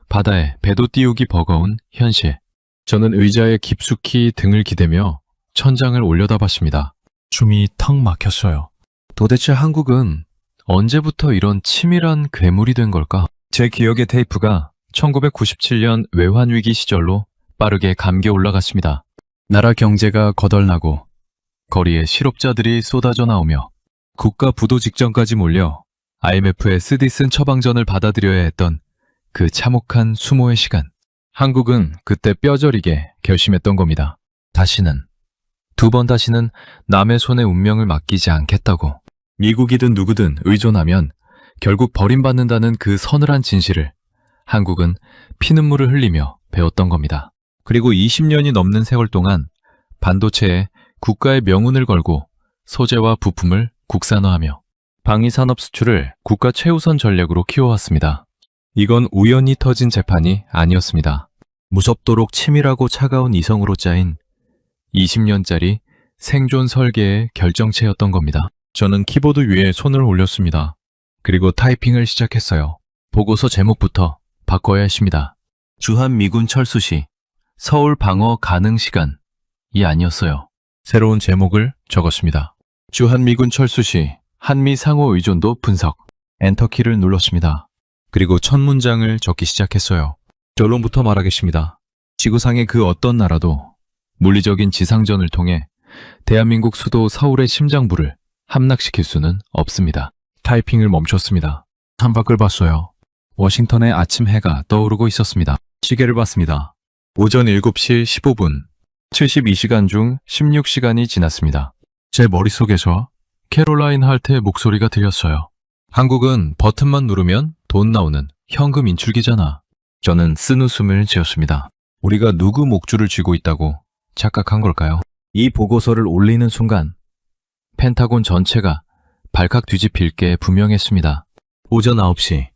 바다에 배도 띄우기 버거운 현실. 저는 의자에 깊숙이 등을 기대며 천장을 올려다봤습니다. 숨이 턱 막혔어요. 도대체 한국은 언제부터 이런 치밀한 괴물이 된 걸까? 제 기억의 테이프가 1997년 외환위기 시절로 빠르게 감겨 올라갔습니다. 나라 경제가 거덜나고 거리에 실업자들이 쏟아져 나오며 국가 부도 직전까지 몰려 IMF의 쓰디쓴 처방전을 받아들여야 했던 그 참혹한 수모의 시간. 한국은 그때 뼈저리게 결심했던 겁니다. 두 번 다시는 남의 손에 운명을 맡기지 않겠다고. 미국이든 누구든 의존하면 결국 버림받는다는 그 서늘한 진실을 한국은 피눈물을 흘리며 배웠던 겁니다. 그리고 20년이 넘는 세월 동안 반도체에 국가의 명운을 걸고 소재와 부품을 국산화하며 방위산업 수출을 국가 최우선 전략으로 키워왔습니다. 이건 우연히 터진 재판이 아니었습니다. 무섭도록 치밀하고 차가운 이성으로 짜인 20년짜리 생존 설계의 결정체였던 겁니다. 저는 키보드 위에 손을 올렸습니다. 그리고 타이핑을 시작했어요. 보고서 제목부터 바꿔야 했습니다. 주한미군 철수 시 서울 방어 가능 시간이 아니었어요. 새로운 제목을 적었습니다. 주한미군 철수 시 한미 상호 의존도 분석. 엔터키를 눌렀습니다. 그리고 첫 문장을 적기 시작했어요. 결론부터 말하겠습니다. 지구상의 그 어떤 나라도 물리적인 지상전을 통해 대한민국 수도 서울의 심장부를 함락시킬 수는 없습니다. 타이핑을 멈췄습니다. 창밖을 봤어요. 워싱턴의 아침 해가 떠오르고 있었습니다. 시계를 봤습니다. 오전 7시 15분. 72시간 중 16시간이 지났습니다. 제 머릿속에서 캐롤라인 할트의 목소리가 들렸어요. 한국은 버튼만 누르면 돈 나오는 현금 인출기잖아. 저는 쓴웃음을 지었습니다. 우리가 누구 목줄을 쥐고 있다고 착각한 걸까요? 이 보고서를 올리는 순간 펜타곤 전체가 발칵 뒤집힐 게 분명했습니다. 오전 9시.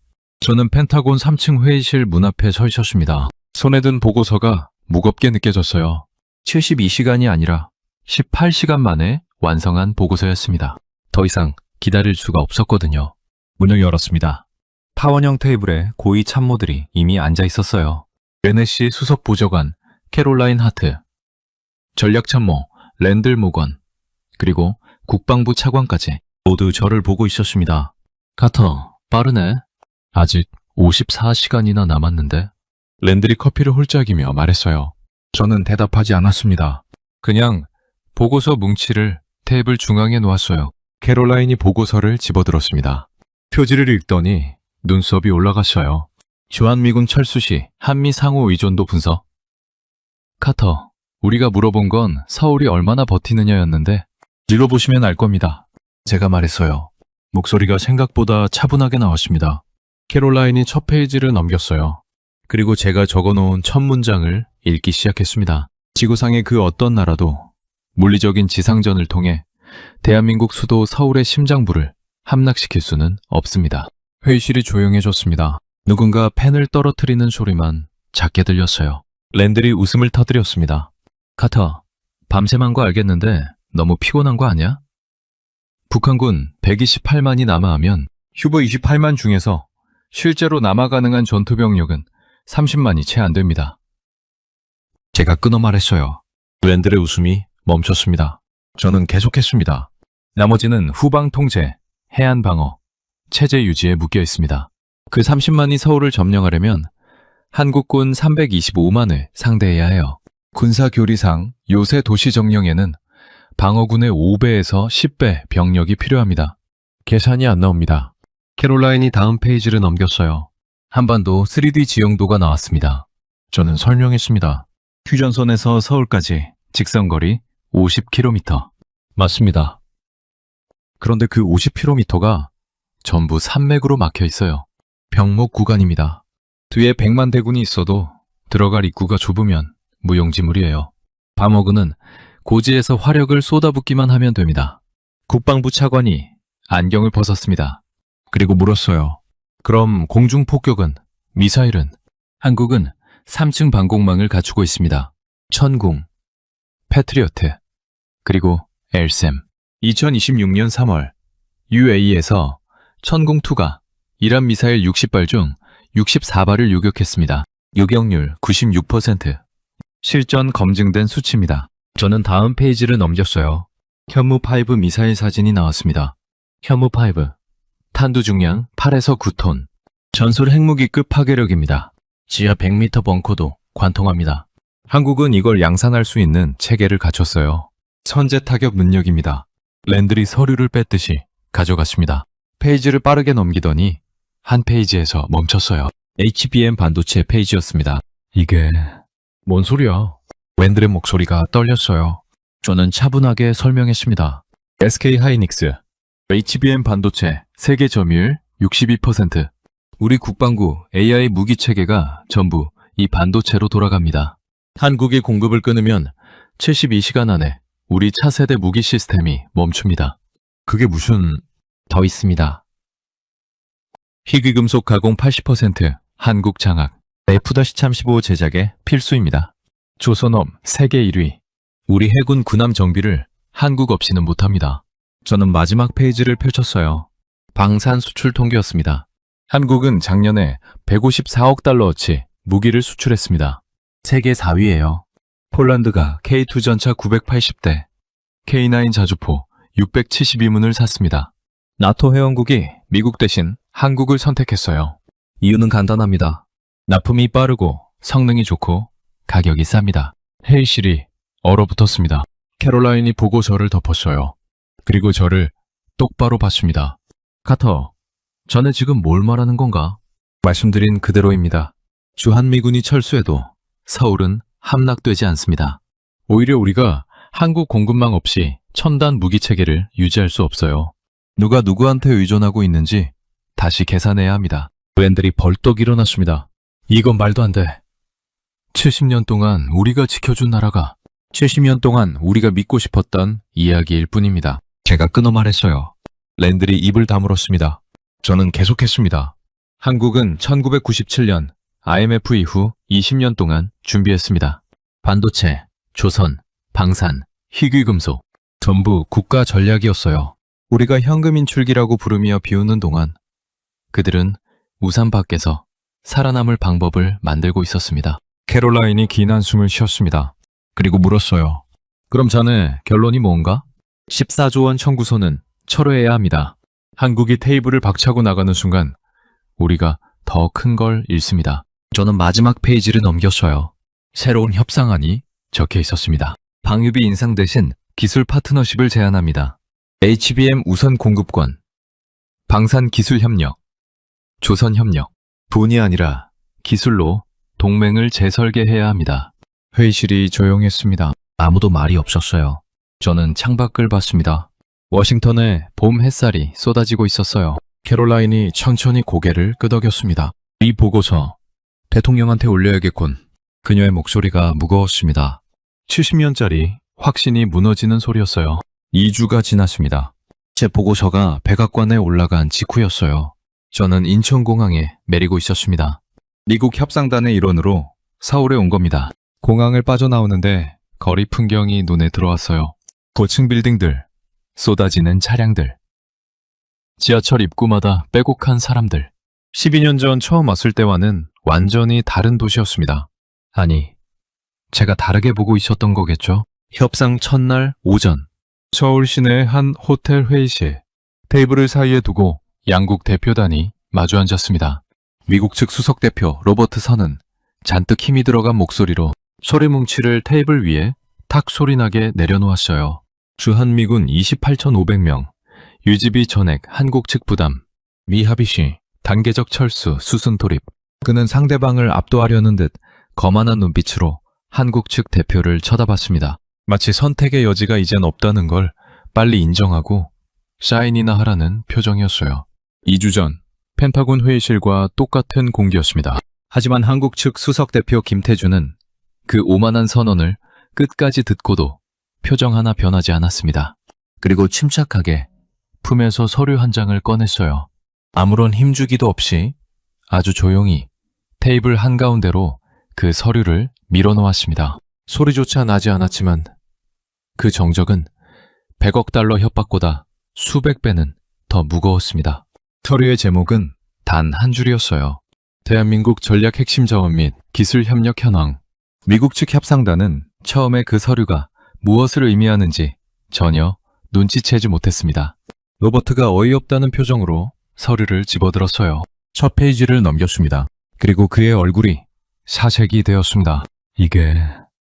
저는 펜타곤 3층 회의실 문 앞에 서 있었습니다. 손에 든 보고서가 무겁게 느껴졌어요. 72시간이 아니라 18시간 만에 완성한 보고서였습니다. 더 이상 기다릴 수가 없었거든요. 문을 열었습니다. 타원형 테이블에 고위 참모들이 이미 앉아 있었어요. NSC 수석 보좌관 캐롤라인 하트, 전략참모 랜들 모건, 그리고 국방부 차관까지 모두 저를 보고 있었습니다. 카터, 빠르네. 아직 54시간이나 남았는데? 랜들이 커피를 홀짝이며 말했어요. 저는 대답하지 않았습니다. 그냥 보고서 뭉치를 테이블 중앙에 놓았어요. 캐롤라인이 보고서를 집어들었습니다. 표지를 읽더니 눈썹이 올라갔어요. 주한미군 철수 시 한미 상호 의존도 분석. 카터, 우리가 물어본 건 서울이 얼마나 버티느냐였는데 읽어보시면 알 겁니다. 제가 말했어요. 목소리가 생각보다 차분하게 나왔습니다. 캐롤라인이 첫 페이지를 넘겼어요. 그리고 제가 적어놓은 첫 문장을 읽기 시작했습니다. 지구상의 그 어떤 나라도 물리적인 지상전을 통해 대한민국 수도 서울의 심장부를 함락시킬 수는 없습니다. 회의실이 조용해졌습니다. 누군가 펜을 떨어뜨리는 소리만 작게 들렸어요. 랜들이 웃음을 터뜨렸습니다. 카터, 밤샘한 거 알겠는데 너무 피곤한 거 아니야? 북한군 128만이 남하하면 휴보 28만 중에서 실제로 남하 가능한 전투병력은 30만이 채 안 됩니다. 제가 끊어 말했어요. 랜들의 웃음이 멈췄습니다. 저는 계속했습니다. 나머지는 후방 통제, 해안 방어, 체제 유지에 묶여 있습니다. 그 30만이 서울을 점령하려면 한국군 325만을 상대해야 해요. 군사교리상 요새 도시 정령에는 방어군의 5배에서 10배 병력이 필요합니다. 계산이 안 나옵니다. 캐롤라인이 다음 페이지를 넘겼어요. 한반도 3D 지형도가 나왔습니다. 저는 설명했습니다. 휴전선에서 서울까지 직선거리 50km. 맞습니다. 그런데 그 50km가 전부 산맥으로 막혀 있어요. 병목 구간입니다. 뒤에 100만 대군이 있어도 들어갈 입구가 좁으면 무용지물이에요. 방어군은 고지에서 화력을 쏟아붓기만 하면 됩니다. 국방부 차관이 안경을 벗었습니다. 그리고 물었어요. 그럼 공중폭격은? 미사일은? 한국은 3층 방공망을 갖추고 있습니다. 천궁, 패트리어트, 그리고 엘셈. 2026년 3월 UAE에서 천공2가 이란 미사일 60발 중 64발을 요격했습니다. 요격률 96%. 실전 검증된 수치입니다. 저는 다음 페이지를 넘겼어요. 현무5 미사일 사진이 나왔습니다. 현무5 탄두 중량 8에서 9톤. 전술 핵무기급 파괴력입니다. 지하 100m 벙커도 관통합니다. 한국은 이걸 양산할 수 있는 체계를 갖췄어요. 선제 타격 능력입니다. 랜들이 서류를 뺐듯이 가져갔습니다. 페이지를 빠르게 넘기더니 한 페이지에서 멈췄어요. HBM 반도체 페이지였습니다. 이게 뭔 소리야? 랜들의 목소리가 떨렸어요. 저는 차분하게 설명했습니다. SK 하이닉스 HBM 반도체 세계 점유율 62%. 우리 국방부 AI 무기 체계가 전부 이 반도체로 돌아갑니다. 한국이 공급을 끊으면 72시간 안에 우리 차세대 무기 시스템이 멈춥니다. 그게 무슨... 더 있습니다. 희귀금속 가공 80% 한국 장악 F-35 제작에 필수입니다. 조선업 세계 1위. 우리 해군 군함 정비를 한국 없이는 못합니다. 저는 마지막 페이지를 펼쳤어요. 방산 수출 통계였습니다. 한국은 작년에 154억 달러어치 무기를 수출했습니다. 세계 4위예요. 폴란드가 K2 전차 980대, K9 자주포 672문을 샀습니다. 나토 회원국이 미국 대신 한국을 선택했어요. 이유는 간단합니다. 납품이 빠르고 성능이 좋고 가격이 쌉니다. 헤이실이 얼어붙었습니다. 캐롤라인이 보고 저를 덮었어요. 그리고 저를 똑바로 봤습니다. 카터, 전에 지금 뭘 말하는 건가? 말씀드린 그대로입니다. 주한미군이 철수해도 서울은 함락되지 않습니다. 오히려 우리가 한국 공급망 없이 첨단 무기 체계를 유지할 수 없어요. 누가 누구한테 의존하고 있는지 다시 계산해야 합니다. 랜들이 벌떡 일어났습니다. 이건 말도 안 돼. 70년 동안 우리가 지켜준 나라가 70년 동안 우리가 믿고 싶었던 이야기일 뿐입니다. 제가 끊어 말했어요. 랜들이 입을 다물었습니다. 저는 계속했습니다. 한국은 1997년 IMF 이후 20년 동안 준비했습니다. 반도체, 조선, 방산, 희귀금속 전부 국가 전략이었어요. 우리가 현금 인출기라고 부르며 비웃는 동안 그들은 우산 밖에서 살아남을 방법을 만들고 있었습니다. 캐롤라인이 긴 한숨을 쉬었습니다. 그리고 물었어요. 그럼 자네 결론이 뭔가? 14조 원 청구서는 철회해야 합니다. 한국이 테이블을 박차고 나가는 순간 우리가 더 큰 걸 잃습니다. 저는 마지막 페이지를 넘겼어요. 새로운 협상안이 적혀 있었습니다. 방위비 인상 대신 기술 파트너십을 제안합니다. HBM 우선 공급권, 방산 기술 협력, 조선 협력, 돈이 아니라 기술로 동맹을 재설계해야 합니다. 회의실이 조용했습니다. 아무도 말이 없었어요. 저는 창밖을 봤습니다. 워싱턴에 봄 햇살이 쏟아지고 있었어요. 캐롤라인이 천천히 고개를 끄덕였습니다. 이 보고서 대통령한테 올려야겠군. 그녀의 목소리가 무거웠습니다. 70년짜리 확신이 무너지는 소리였어요. 2주가 지났습니다. 제 보고서가 백악관에 올라간 직후였어요. 저는 인천공항에 내리고 있었습니다. 미국 협상단의 일원으로 서울에 온 겁니다. 공항을 빠져나오는데 거리 풍경이 눈에 들어왔어요. 고층 빌딩들, 쏟아지는 차량들, 지하철 입구마다 빼곡한 사람들. 12년 전 처음 왔을 때와는 완전히 다른 도시였습니다. 아니, 제가 다르게 보고 있었던 거겠죠? 협상 첫날 오전, 서울 시내 한 호텔 회의실, 테이블을 사이에 두고 양국 대표단이 마주 앉았습니다. 미국 측 수석대표 로버트 선은 잔뜩 힘이 들어간 목소리로 소리뭉치를 테이블 위에 탁 소리나게 내려놓았어요. 주한미군 28,500명, 유지비 전액 한국 측 부담, 미합의 시, 단계적 철수, 수순 돌입. 그는 상대방을 압도하려는 듯 거만한 눈빛으로 한국 측 대표를 쳐다봤습니다. 마치 선택의 여지가 이젠 없다는 걸 빨리 인정하고 사인이나 하라는 표정이었어요. 2주 전 펜타곤 회의실과 똑같은 공기였습니다. 하지만 한국 측 수석대표 김태준은 그 오만한 선언을 끝까지 듣고도 표정 하나 변하지 않았습니다. 그리고 침착하게 품에서 서류 한 장을 꺼냈어요. 아무런 힘주기도 없이 아주 조용히 테이블 한가운데로 그 서류를 밀어놓았습니다. 소리조차 나지 않았지만 그 정적은 100억 달러 협박보다 수백 배는 더 무거웠습니다. 서류의 제목은 단 한 줄이었어요. 대한민국 전략 핵심 자원 및 기술 협력 현황. 미국 측 협상단은 처음에 그 서류가 무엇을 의미하는지 전혀 눈치채지 못했습니다. 로버트가 어이없다는 표정으로 서류를 집어들었어요. 첫 페이지를 넘겼습니다. 그리고 그의 얼굴이 사색이 되었습니다. 이게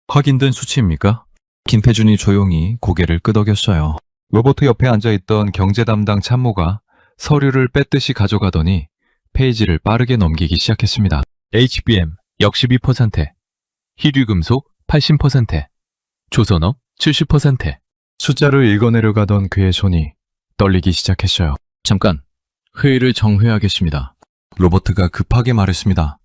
확인된 수치입니까? 김태준이 조용히 고개를 끄덕였어요. 로버트 옆에 앉아있던 경제 담당 참모가 서류를 뺏듯이 가져가더니 페이지를 빠르게 넘기기 시작했습니다. HBM 역 12%, 희귀금속 80%, 조선업 70%. 숫자를 읽어내려 가던 그의 손이 떨리기 시작했어요. 잠깐, 회의를 정회하겠습니다. 로버트가 급하게 말했습니다.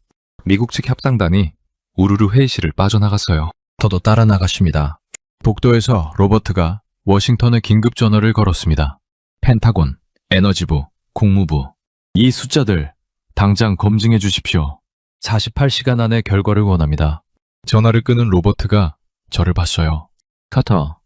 미국 측 협상단이 우르르 회의실을 빠져나갔어요. 저도 따라 나갔습니다. 복도에서 로버트가 워싱턴에 긴급 전화를 걸었습니다. 펜타곤, 에너지부, 국무부. 이 숫자들 당장 검증해 주십시오. 48시간 안에 결과를 원합니다. 전화를 끊은 로버트가 저를 봤어요. 카터,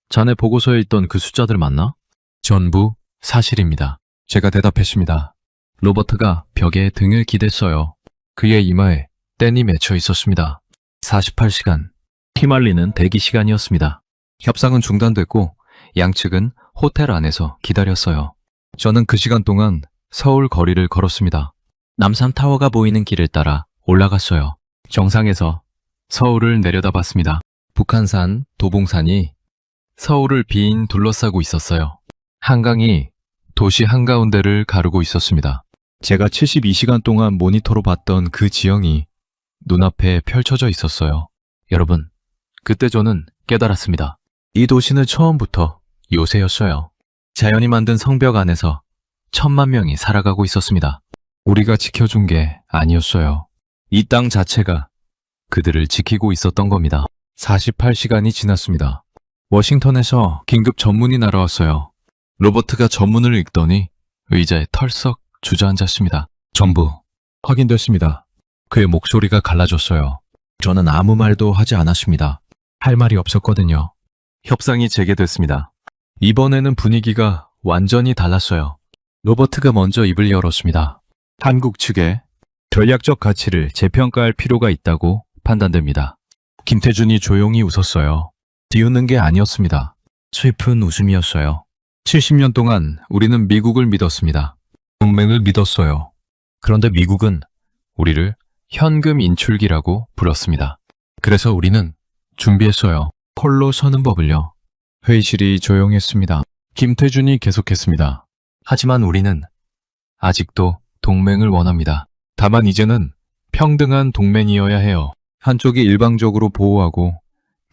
자네 보고서에 있던 그 숫자들 맞나? 전부 사실입니다. 제가 대답했습니다. 로버트가 벽에 등을 기댔어요. 그의 이마에 땐이 맺혀 있었습니다. 48시간. 피말리는 대기 시간이었습니다. 협상은 중단됐고 양측은 호텔 안에서 기다렸어요. 저는 그 시간 동안 서울 거리를 걸었습니다. 남산타워가 보이는 길을 따라 올라갔어요. 정상에서 서울을 내려다봤습니다. 북한산, 도봉산이 서울을 빈 둘러싸고 있었어요. 한강이 도시 한가운데를 가르고 있었습니다. 제가 72시간 동안 모니터로 봤던 그 지형이 눈앞에 펼쳐져 있었어요. 여러분, 그때 저는 깨달았습니다. 이 도시는 처음부터 요새였어요. 자연이 만든 성벽 안에서 1,000만 명이 살아가고 있었습니다. 우리가 지켜준 게 아니었어요. 이 땅 자체가 그들을 지키고 있었던 겁니다. 48시간이 지났습니다. 워싱턴에서 긴급 전문이 날아왔어요. 로버트가 전문을 읽더니 의자에 털썩 주저앉았습니다. 전부 확인됐습니다. 그의 목소리가 갈라졌어요. 저는 아무 말도 하지 않았습니다. 할 말이 없었거든요. 협상이 재개됐습니다. 이번에는 분위기가 완전히 달랐어요. 로버트가 먼저 입을 열었습니다. 한국 측의 전략적 가치를 재평가할 필요가 있다고 판단됩니다. 김태준이 조용히 웃었어요. 비웃는 게 아니었습니다. 슬픈 웃음이었어요. 70년 동안 우리는 미국을 믿었습니다. 동맹을 믿었어요. 그런데 미국은 우리를 현금 인출기라고 불렀습니다. 그래서 우리는 준비했어요. 홀로 서는 법을요. 회의실이 조용했습니다. 김태준이 계속했습니다. 하지만 우리는 아직도 동맹을 원합니다. 다만 이제는 평등한 동맹이어야 해요. 한쪽이 일방적으로 보호하고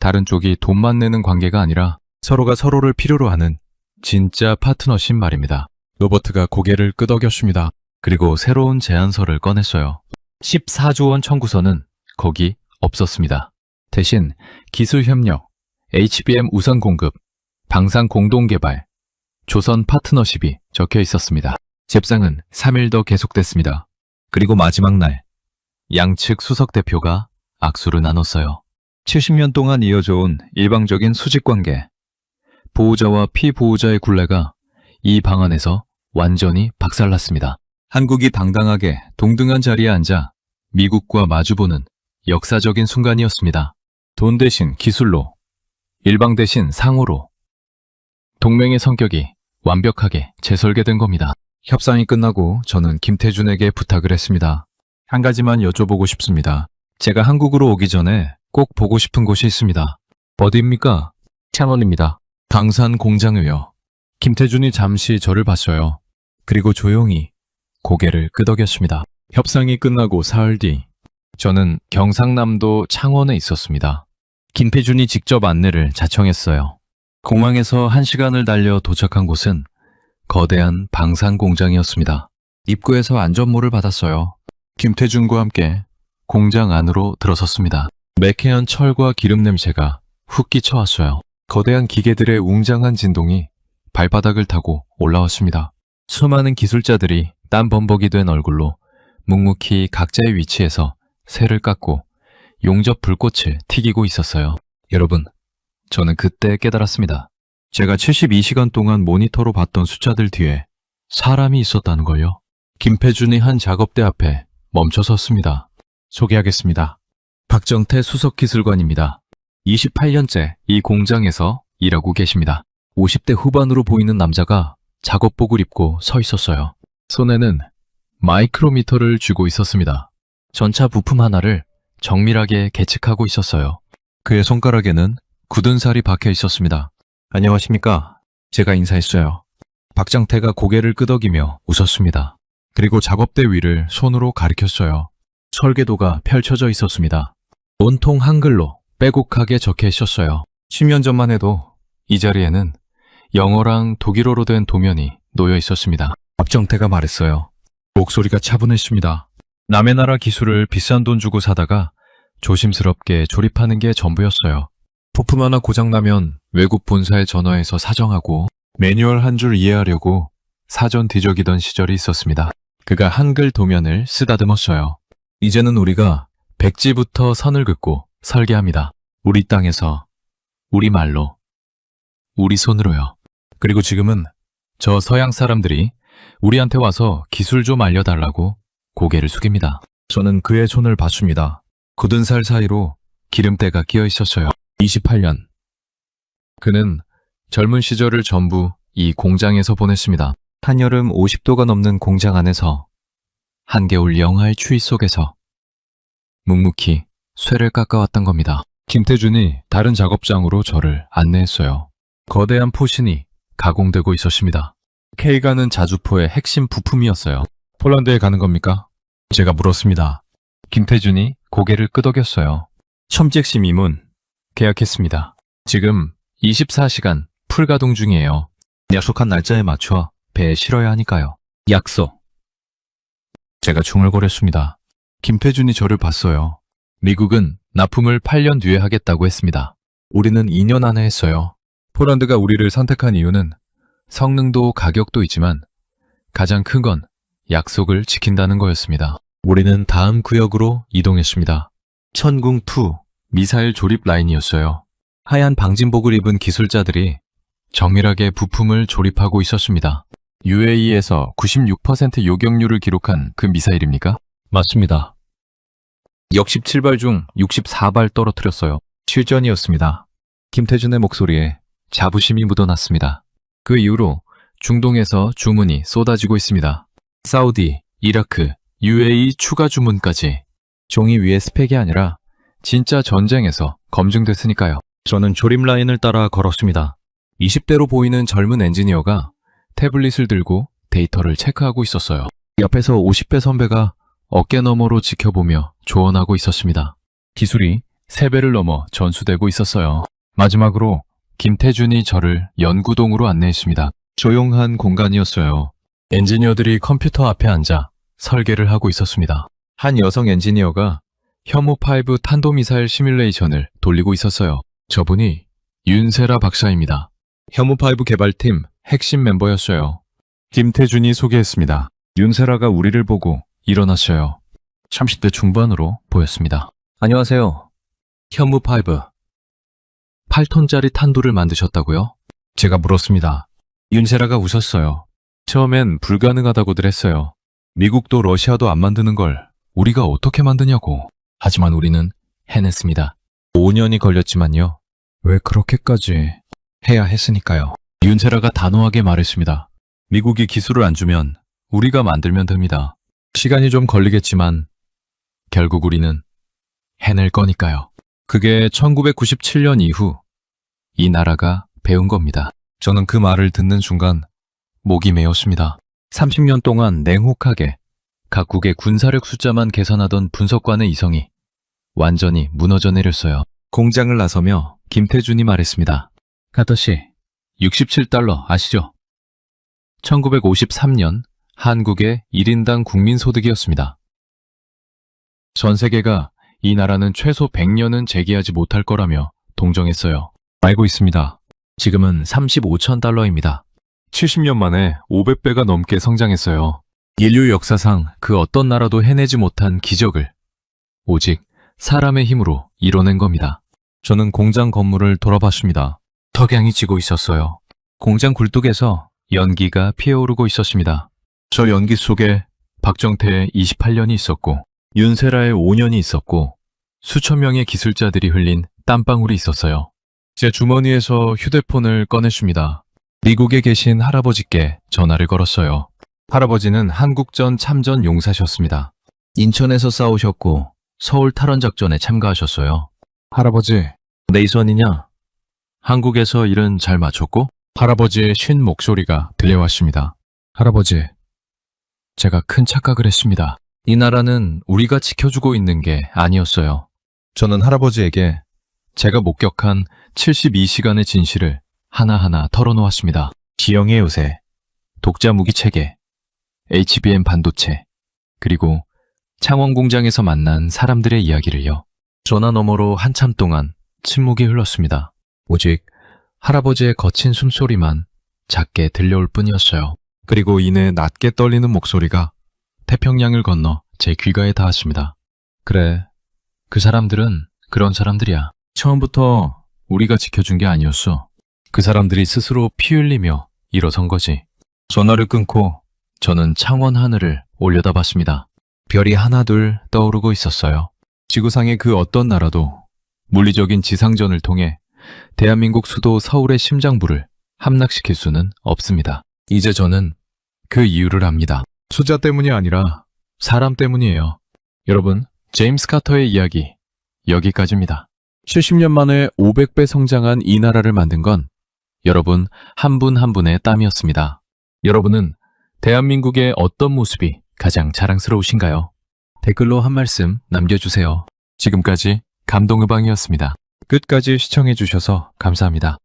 다른 쪽이 돈만 내는 관계가 아니라 서로가 서로를 필요로 하는 진짜 파트너십 말입니다. 로버트가 고개를 끄덕였습니다. 그리고 새로운 제안서를 꺼냈어요. 14조 원 청구서는 거기 없었습니다. 대신 기술협력, HBM 우선 공급, 방산 공동개발, 조선 파트너십이 적혀 있었습니다. 잽상은 3일 더 계속됐습니다. 그리고 마지막 날, 양측 수석 대표가 악수를 나눴어요. 70년 동안 이어져온 일방적인 수직관계, 보호자와 피보호자의 굴레가 이 방안에서 완전히 박살났습니다. 한국이 당당하게 동등한 자리에 앉아 미국과 마주보는 역사적인 순간이었습니다. 돈 대신 기술로, 일방 대신 상호로 동맹의 성격이 완벽하게 재설계된 겁니다. 협상이 끝나고 저는 김태준에게 부탁을 했습니다. 한 가지만 여쭤보고 싶습니다. 제가 한국으로 오기 전에 꼭 보고 싶은 곳이 있습니다. 어디입니까? 창원입니다. 방산 공장을요. 김태준이 잠시 저를 봤어요. 그리고 조용히 고개를 끄덕였습니다. 협상이 끝나고 사흘 뒤 저는 경상남도 창원에 있었습니다. 김태준이 직접 안내를 자청했어요. 공항에서 1시간을 달려 도착한 곳은 거대한 방산 공장이었습니다. 입구에서 안전모를 받았어요. 김태준과 함께 공장 안으로 들어섰습니다. 매캐한 철과 기름 냄새가 훅 끼쳐왔어요. 거대한 기계들의 웅장한 진동이 발바닥을 타고 올라왔습니다. 수많은 기술자들이 땀 범벅이 된 얼굴로 묵묵히 각자의 위치에서 새를 깎고 용접 불꽃을 튀기고 있었어요. 여러분, 저는 그때 깨달았습니다. 제가 72시간 동안 모니터로 봤던 숫자들 뒤에 사람이 있었다는 걸요. 김태준이 한 작업대 앞에 멈춰 섰습니다. 소개하겠습니다. 박정태 수석기술관입니다. 28년째 이 공장에서 일하고 계십니다. 50대 후반으로 보이는 남자가 작업복을 입고 서 있었어요. 손에는 마이크로미터를 쥐고 있었습니다. 전차 부품 하나를 정밀하게 계측하고 있었어요. 그의 손가락에는 굳은 살이 박혀 있었습니다. 안녕하십니까? 제가 인사했어요. 박정태가 고개를 끄덕이며 웃었습니다. 그리고 작업대 위를 손으로 가리켰어요. 설계도가 펼쳐져 있었습니다. 온통 한글로 빼곡하게 적혀 있었어요. 10년 전만 해도 이 자리에는 영어랑 독일어로 된 도면이 놓여 있었습니다. 박정태가 말했어요. 목소리가 차분했습니다. 남의 나라 기술을 비싼 돈 주고 사다가 조심스럽게 조립하는 게 전부였어요. 부품 하나 고장나면 외국 본사에 전화해서 사정하고 매뉴얼 한 줄 이해하려고 사전 뒤적이던 시절이 있었습니다. 그가 한글 도면을 쓰다듬었어요. 이제는 우리가 백지부터 선을 긋고 설계합니다. 우리 땅에서, 우리 말로, 우리 손으로요. 그리고 지금은 저 서양 사람들이 우리한테 와서 기술 좀 알려달라고 고개를 숙입니다. 저는 그의 손을 봤습니다. 굳은 살 사이로 기름때가 끼어 있었어요. 28년. 그는 젊은 시절을 전부 이 공장에서 보냈습니다. 한여름 50도가 넘는 공장 안에서 한겨울 영하의 추위 속에서 묵묵히 쇠를 깎아왔던 겁니다. 김태준이 다른 작업장으로 저를 안내했어요. 거대한 포신이 가공되고 있었습니다. K가는 자주포의 핵심 부품이었어요. 폴란드에 가는 겁니까? 제가 물었습니다. 김태준이 고개를 끄덕였어요. 첨직심 이문 계약했습니다. 지금 24시간 풀가동 중이에요. 약속한 날짜에 맞춰 배에 실어야 하니까요. 약속. 제가 중얼거렸습니다. 김태준이 저를 봤어요. 미국은 납품을 8년 뒤에 하겠다고 했습니다. 우리는 2년 안에 했어요. 폴란드가 우리를 선택한 이유는 성능도 가격도 있지만 가장 큰 건 약속을 지킨다는 거였습니다. 우리는 다음 구역으로 이동했습니다. 천궁2 미사일 조립 라인이었어요. 하얀 방진복을 입은 기술자들이 정밀하게 부품을 조립하고 있었습니다. UAE에서 96% 요격률을 기록한 그 미사일입니까? 맞습니다. 역 17발 중 64발 떨어뜨렸어요. 실전이었습니다. 김태준의 목소리에 자부심이 묻어났습니다. 그 이후로 중동에서 주문이 쏟아지고 있습니다. 사우디, 이라크, UAE 추가 주문까지. 종이 위에 스펙이 아니라 진짜 전쟁에서 검증됐으니까요. 저는 조립 라인을 따라 걸었습니다. 20대로 보이는 젊은 엔지니어가 태블릿을 들고 데이터를 체크하고 있었어요. 옆에서 50배 선배가 어깨 너머로 지켜보며 조언하고 있었습니다. 기술이 3배를 넘어 전수되고 있었어요. 마지막으로 김태준이 저를 연구동으로 안내했습니다. 조용한 공간이었어요. 엔지니어들이 컴퓨터 앞에 앉아 설계를 하고 있었습니다. 한 여성 엔지니어가 혐오5 탄도미사일 시뮬레이션을 돌리고 있었어요. 저분이 윤세라 박사입니다. 혐오5 개발팀 핵심 멤버였어요. 김태준이 소개했습니다. 윤세라가 우리를 보고 일어났어요. 30대 중반으로 보였습니다. 안녕하세요. 혐오5 8톤짜리 탄도를 만드셨다고요? 제가 물었습니다. 윤세라가 웃었어요. 처음엔 불가능하다고들 했어요. 미국도 러시아도 안 만드는 걸 우리가 어떻게 만드냐고. 하지만 우리는 해냈습니다. 5년이 걸렸지만요. 왜 그렇게까지 해야 했으니까요. 윤세라가 단호하게 말했습니다. 미국이 기술을 안 주면 우리가 만들면 됩니다. 시간이 좀 걸리겠지만 결국 우리는 해낼 거니까요. 그게 1997년 이후 이 나라가 배운 겁니다. 저는 그 말을 듣는 순간 목이 메었습니다. 30년 동안 냉혹하게 각국의 군사력 숫자만 계산하던 분석관의 이성이 완전히 무너져 내렸어요. 공장을 나서며 김태준이 말했습니다. 카터씨, 67달러 아시죠? 1953년 한국의 1인당 국민소득이었습니다. 전 세계가 이 나라는 최소 100년은 재기하지 못할 거라며 동정했어요. 알고 있습니다. 지금은 35천 달러입니다. 70년 만에 500배가 넘게 성장했어요. 인류 역사상 그 어떤 나라도 해내지 못한 기적을 오직 사람의 힘으로 이뤄낸 겁니다. 저는 공장 건물을 돌아봤습니다. 덕양이 지고 있었어요. 공장 굴뚝에서 연기가 피어오르고 있었습니다. 저 연기 속에 박정태의 28년이 있었고 윤세라의 5년이 있었고 수천 명의 기술자들이 흘린 땀방울이 있었어요. 제 주머니에서 휴대폰을 꺼냈습니다. 미국에 계신 할아버지께 전화를 걸었어요. 할아버지는 한국전 참전 용사셨습니다. 인천에서 싸우셨고 서울 탈원작전에 참가하셨어요. 할아버지, 네이선이냐? 한국에서 일은 잘 마쳤고? 할아버지의 쉰 목소리가 들려왔습니다. 할아버지, 제가 큰 착각을 했습니다. 이 나라는 우리가 지켜주고 있는 게 아니었어요. 저는 할아버지에게 제가 목격한 72시간의 진실을 하나하나 털어놓았습니다. 지형의 요새, 독자 무기 체계, HBM 반도체, 그리고 창원 공장에서 만난 사람들의 이야기를요. 전화 너머로 한참 동안 침묵이 흘렀습니다. 오직 할아버지의 거친 숨소리만 작게 들려올 뿐이었어요. 그리고 이내 낮게 떨리는 목소리가 태평양을 건너 제 귀가에 닿았습니다. 그래, 그 사람들은 그런 사람들이야. 처음부터 우리가 지켜준 게 아니었어. 그 사람들이 스스로 피 흘리며 일어선 거지. 전화를 끊고 저는 창원 하늘을 올려다봤습니다. 별이 하나둘 떠오르고 있었어요. 지구상의 그 어떤 나라도 물리적인 지상전을 통해 대한민국 수도 서울의 심장부를 함락시킬 수는 없습니다. 이제 저는 그 이유를 압니다. 숫자 때문이 아니라 사람 때문이에요. 여러분, 제임스 카터의 이야기 여기까지입니다. 70년 만에 500배 성장한 이 나라를 만든 건 여러분 한 분 한 분의 땀이었습니다. 여러분은 대한민국의 어떤 모습이 가장 자랑스러우신가요? 댓글로 한 말씀 남겨주세요. 지금까지 감동의방이었습니다. 끝까지 시청해주셔서 감사합니다.